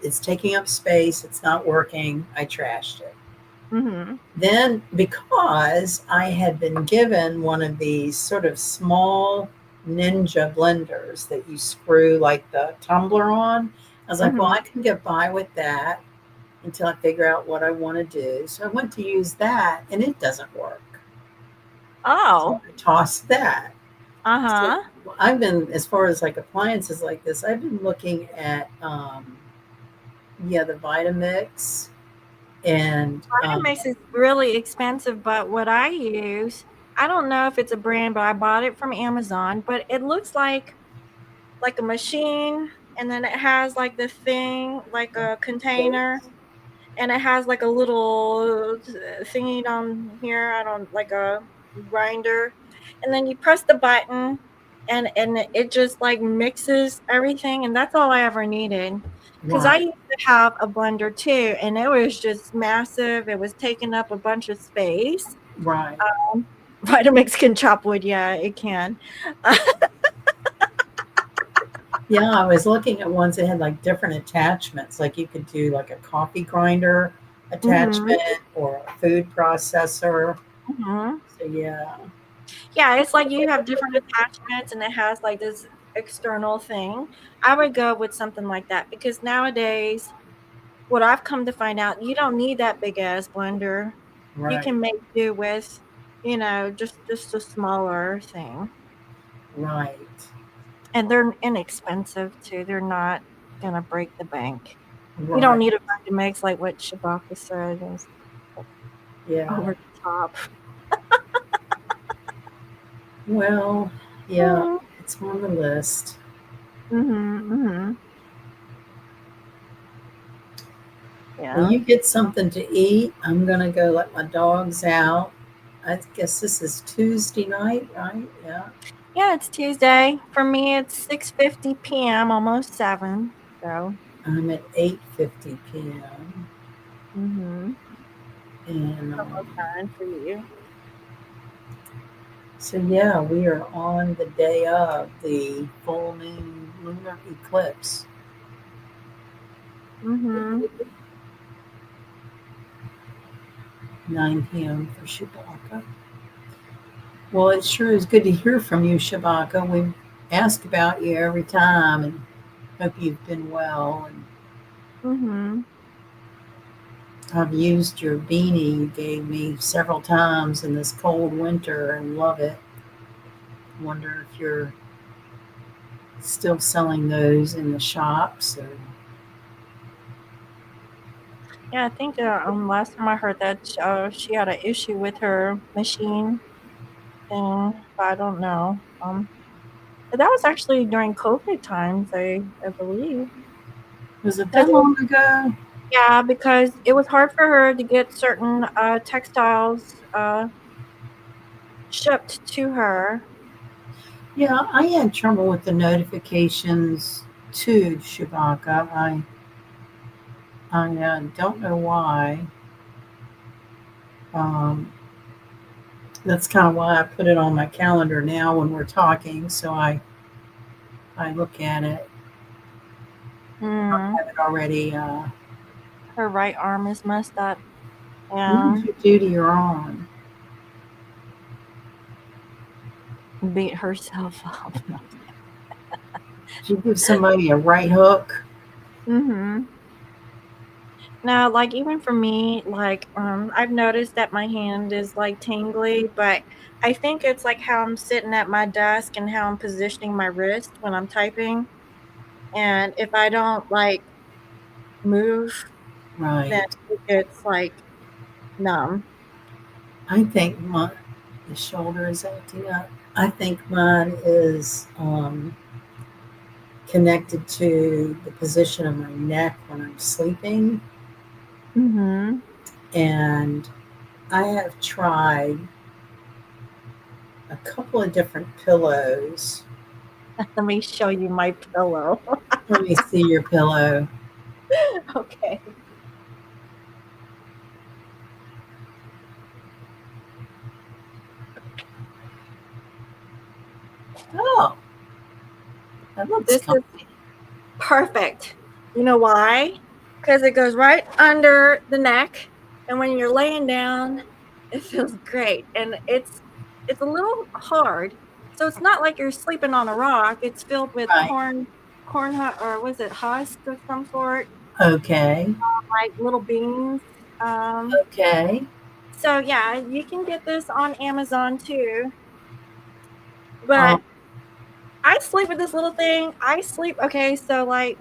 it's taking up space. It's not working. I trashed it. Mhm. Then, because I had been given one of these sort of small ninja blenders that you screw like the tumbler on, I was like, well, Mhm. I can get by with that until I figure out what I want to do. So I went to use that, and it doesn't work. So Oh. I tossed that. So Uh-huh. I've been, as far as like appliances like this, I've been looking at, yeah, the Vitamix and, Vitamix is really expensive, but what I use, I don't know if it's a brand, but I bought it from Amazon, but it looks like a machine, and then it has like the thing, like a container, and it has like a little thingy down here. I don't like a grinder, and then you press the button, and it just like mixes everything, and that's all I ever needed. Because I right, used to have a blender too, and it was just massive. It was taking up a bunch of space. right. Vitamix can chop wood, yeah, it can. Yeah, I was looking at ones that had like different attachments. Like you could do like a coffee grinder Mhm, attachment or a food processor. mhm. So yeah, Yeah, it's like you have different attachments and it has like this external thing. I would go with something like that because nowadays, what I've come to find out, you don't need that big ass blender. You right, can make do with, just a smaller thing. right, And they're inexpensive too. They're not gonna break the bank. You don't right. need a Vitamix like what Shabaka said is Yeah. over the top. Well, yeah, Mm, it's on the list. mhm, mhm. Well, Yeah. you get something to eat. I'm gonna go let my dogs out. I guess this is Tuesday night, right? Yeah. Yeah, it's Tuesday. For me, it's 6:50 PM, almost 7. So, I'm at 8:50 p.m. mhm. And Almost 9 for you. so yeah, we are on the day of the full moon lunar eclipse. Mhm. 9 p.m. for Shabaka. Well, it sure is good to hear from you, Shabaka. We ask about you every time and hope you've been well. And Mhm. I've used your beanie you gave me several times in this cold winter and love it. Wonder if you're still selling those in the shops. Or... Yeah, I think, last time I heard that, she had an issue with her machine thing, but I don't know. But that was actually during COVID times, I believe. Was it 'Cause that long ago? yeah, because it was hard for her to get certain, textiles, shipped to her. Yeah, I had trouble with the notifications too, Shabaka. I don't know why. Um, that's kind of why I put it on my calendar now when we're talking, so I look at it. I Mm. have it already. Her right arm is messed up. What Yeah. did you do to your arm? Beat herself up. Did you give somebody a right hook? Mhm. Now, like, even for me, like, I've noticed that my hand is, like, tingly, but I think it's, like, how I'm sitting at my desk and how I'm positioning my wrist when I'm typing, and if I don't, like, move, then Right. it gets, like, numb. I think the shoulder is acting up. I think mine is connected to the position of my neck when I'm sleeping. Mhm. And I have tried a couple of different pillows. Let me show you my pillow. Let me see your pillow. Okay. Oh, That looks This is comfy. perfect. You know why? Because it goes right under the neck, and when you're laying down, it feels great. And it's a little hard, so it's not like you're sleeping on a rock. It's filled with Right. or was it husk of some sort, Okay. like little beans. Um, Okay. so yeah, you can get this on Amazon too. Um, But I sleep with this little thing. I sleep okay, so like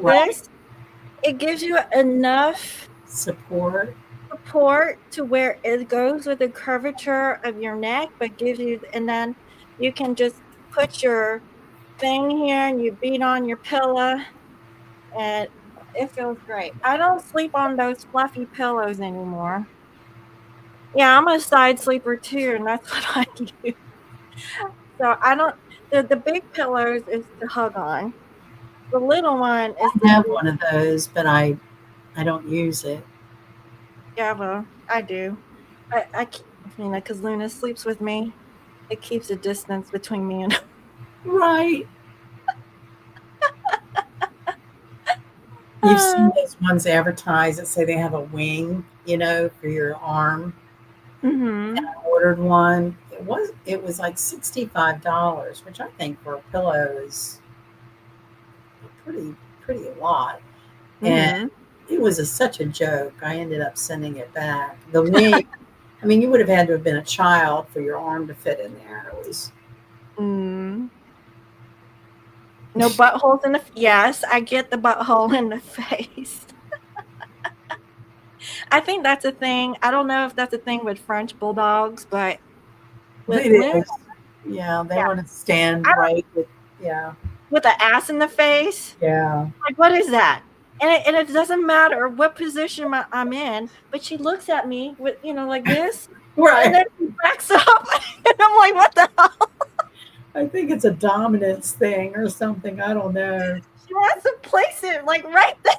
right. this. It gives you enough Support. support to where it goes with the curvature of your neck, but gives you, and then you can just put your thing here and you beat on your pillow and it feels great. I don't sleep on those fluffy pillows anymore. Yeah, I'm a side sleeper too, and that's what I use. So I don't, the big pillows is to hug on. The little one is I to have sleep. one of those, but I don't use it. Yeah, well, I do. Because Luna sleeps with me. It keeps a distance between me and Right. You've seen her. those ones advertised that say they have a wing, for your arm. Mhm. I ordered one. It was like $65, which I think for a pillow is pretty a lot. And Mhm. it was such a joke. I ended up sending it back. The wing, I mean, you would have had to have been a child for your arm to fit in there. It was Mm. No buttholes in the yes, I get the butthole in the face. I think that's a thing. I don't know if that's a thing with French bulldogs, but with it Luna, is. Yeah, they yeah, want to stand I don't right with yeah. with an ass in the face. Yeah. Like, what is that? And it doesn't matter what position I'm in, but she looks at me with, like this, and Right. then she backs up, and I'm like, what the hell? I think it's a dominance thing or something. I don't know. She wants to place it like right there.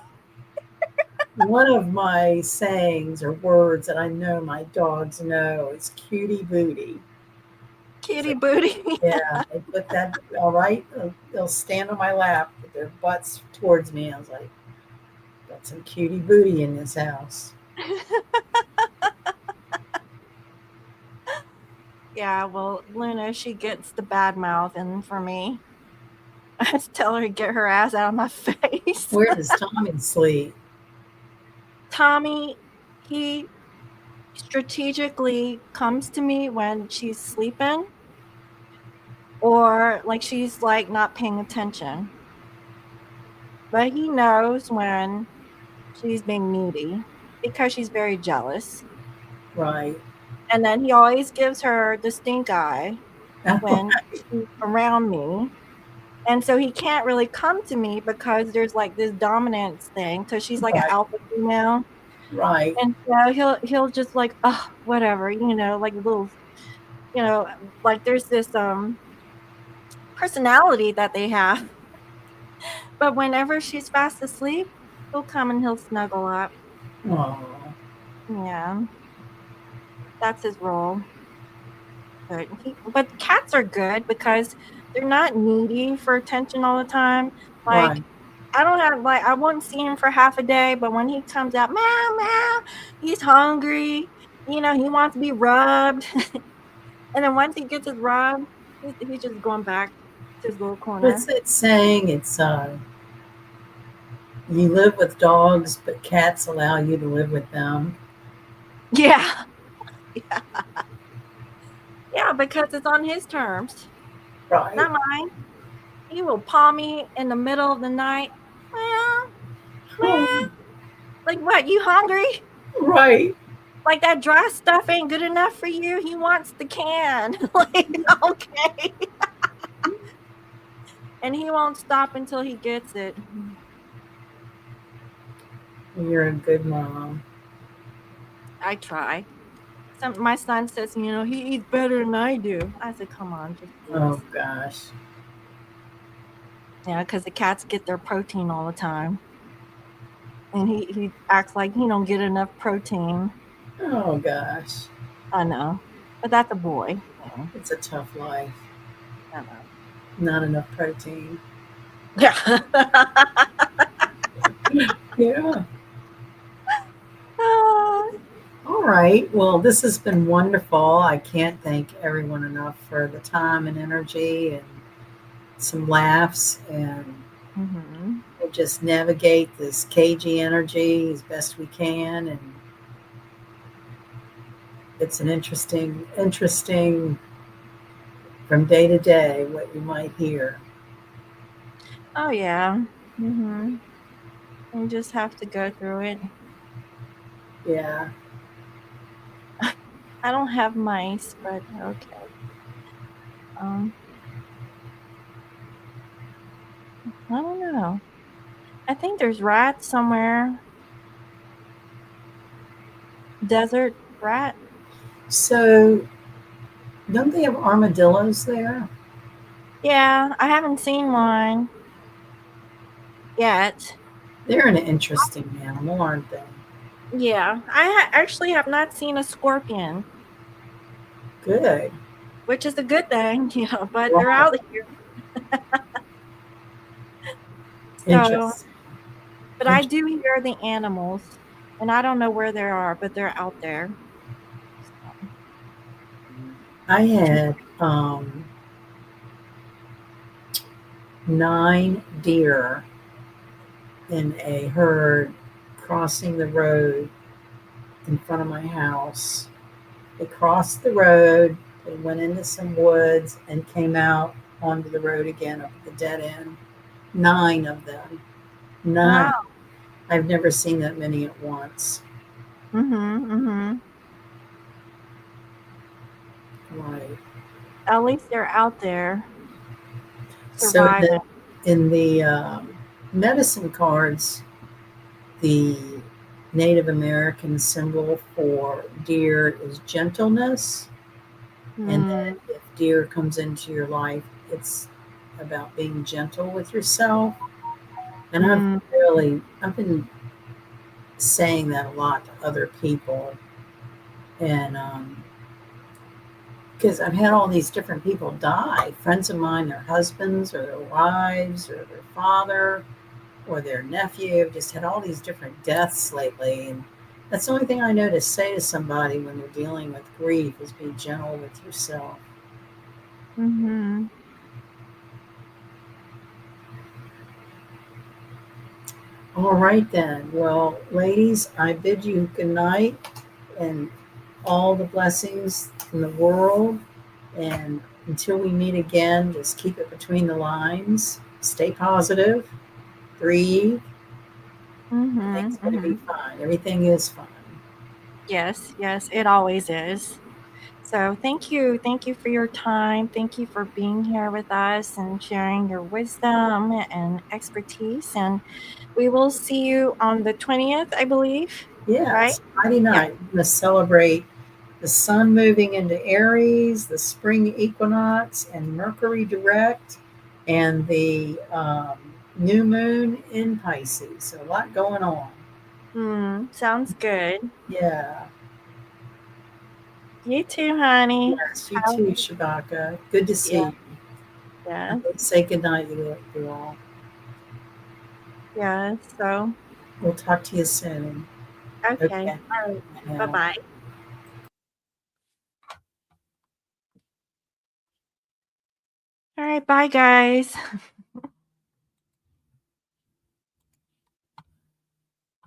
One of my sayings or words that I know my dogs know is cutie booty. So, Kitty booty. yeah, they put that all right. They'll stand on my lap with their butts towards me. I was like, got some cutie booty in this house. Yeah, well, Luna, she gets the bad mouth, and for me, I just tell her to get her ass out of my face. Where does Tommy sleep? Tommy, he strategically comes to me when she's sleeping or like she's like not paying attention. But he knows when she's being needy because she's very jealous. Right. And then he always gives her the stink eye when she's around me. And so he can't really come to me because there's like this dominance thing because she's like an Right. alpha female. Right. And so he'll just like, oh, whatever, like a little, you know, like there's this personality that they have. But whenever she's fast asleep, he'll come and he'll snuggle up. Oh, Yeah, that's his role. But cats are good because they're not needy for attention all the time. Like right. I don't have like I won't see him for half a day, but when he comes out, meow meow, he's hungry. He wants to be rubbed, and then once he gets his rub, he's just going back to his little What's corner. it saying? It's you live with dogs, but cats allow you to live with them. Yeah, yeah, because it's on his terms, Right. not mine. He will paw me in the middle of the night. Meow Oh, meow. Like what? You hungry? right. Like that dry stuff ain't good enough for you? He wants the can. Like, okay. And he won't stop until he gets it. You're a good mom. I try. My son says, he eats better than I do. I said, come on, just Oh please. gosh. Yeah, because the cats get their protein all the time. And he acts like he don't get enough protein. Oh gosh. I know. But that's a boy. It's a tough life. I know. Not enough protein. Yeah. Yeah. Ah, All right. Well, this has been wonderful. I can't thank everyone enough for the time and energy and some laughs, and mhm. we'll just navigate this cagey energy as best we can. And it's an interesting from day to day what you might hear. Oh yeah. Mhm. You just have to go through it. Yeah. I don't have mice, but okay. Um, I don't know. I think there's rats somewhere. Desert rat. So, don't they have armadillos there? Yeah, I haven't seen one yet. They're an interesting animal, aren't they? Yeah, actually have not seen a scorpion, Good. which is a good thing, but they're Right. out here. So, Interesting. but I do hear the animals, and I don't know where they are, but they're out there. So, I had 9 deer in a herd crossing the road in front of my house. They crossed the road, they went into some woods, and came out onto the road again up at the dead end. 9 of them. wow. 9. I've never seen that many at once. Mhm. Mhm. Right. At least they're out there So surviving. in the medicine cards, the Native American symbol for deer is gentleness. And Mm, that if deer comes into your life, it's about being gentle with yourself. And mm, I've been saying that a lot to other people. And because I've had all these different people die, friends of mine, their husbands or their wives or their father or their nephew. I've just had all these different deaths lately. And that's the only thing I know to say to somebody when they're dealing with grief is be gentle with yourself. mhm. All right, then. Well, ladies, I bid you good night and all the blessings in the world. And until we meet again, just keep it between the lines. Stay positive. Breathe. Everything's Mhm. going to be Mhm. fine. Everything is fine. Yes, yes, it always is. So thank you. Thank you for your time. Thank you for being here with us and sharing your wisdom and expertise. And we will see you on the 20th, I believe, right? Yes, Friday Yeah. night, we're going to celebrate the sun moving into Aries, the spring equinox, and Mercury direct, and the new moon in Pisces. So, a lot going on. Sounds good. Yeah. You too, honey. Yes, you Have, too, Shabaka. Good to yeah, see you. yeah, Say goodnight, you all. yeah. So, We'll talk to you soon. okay. Okay. All right. Bye Now. bye. All right. Bye, guys.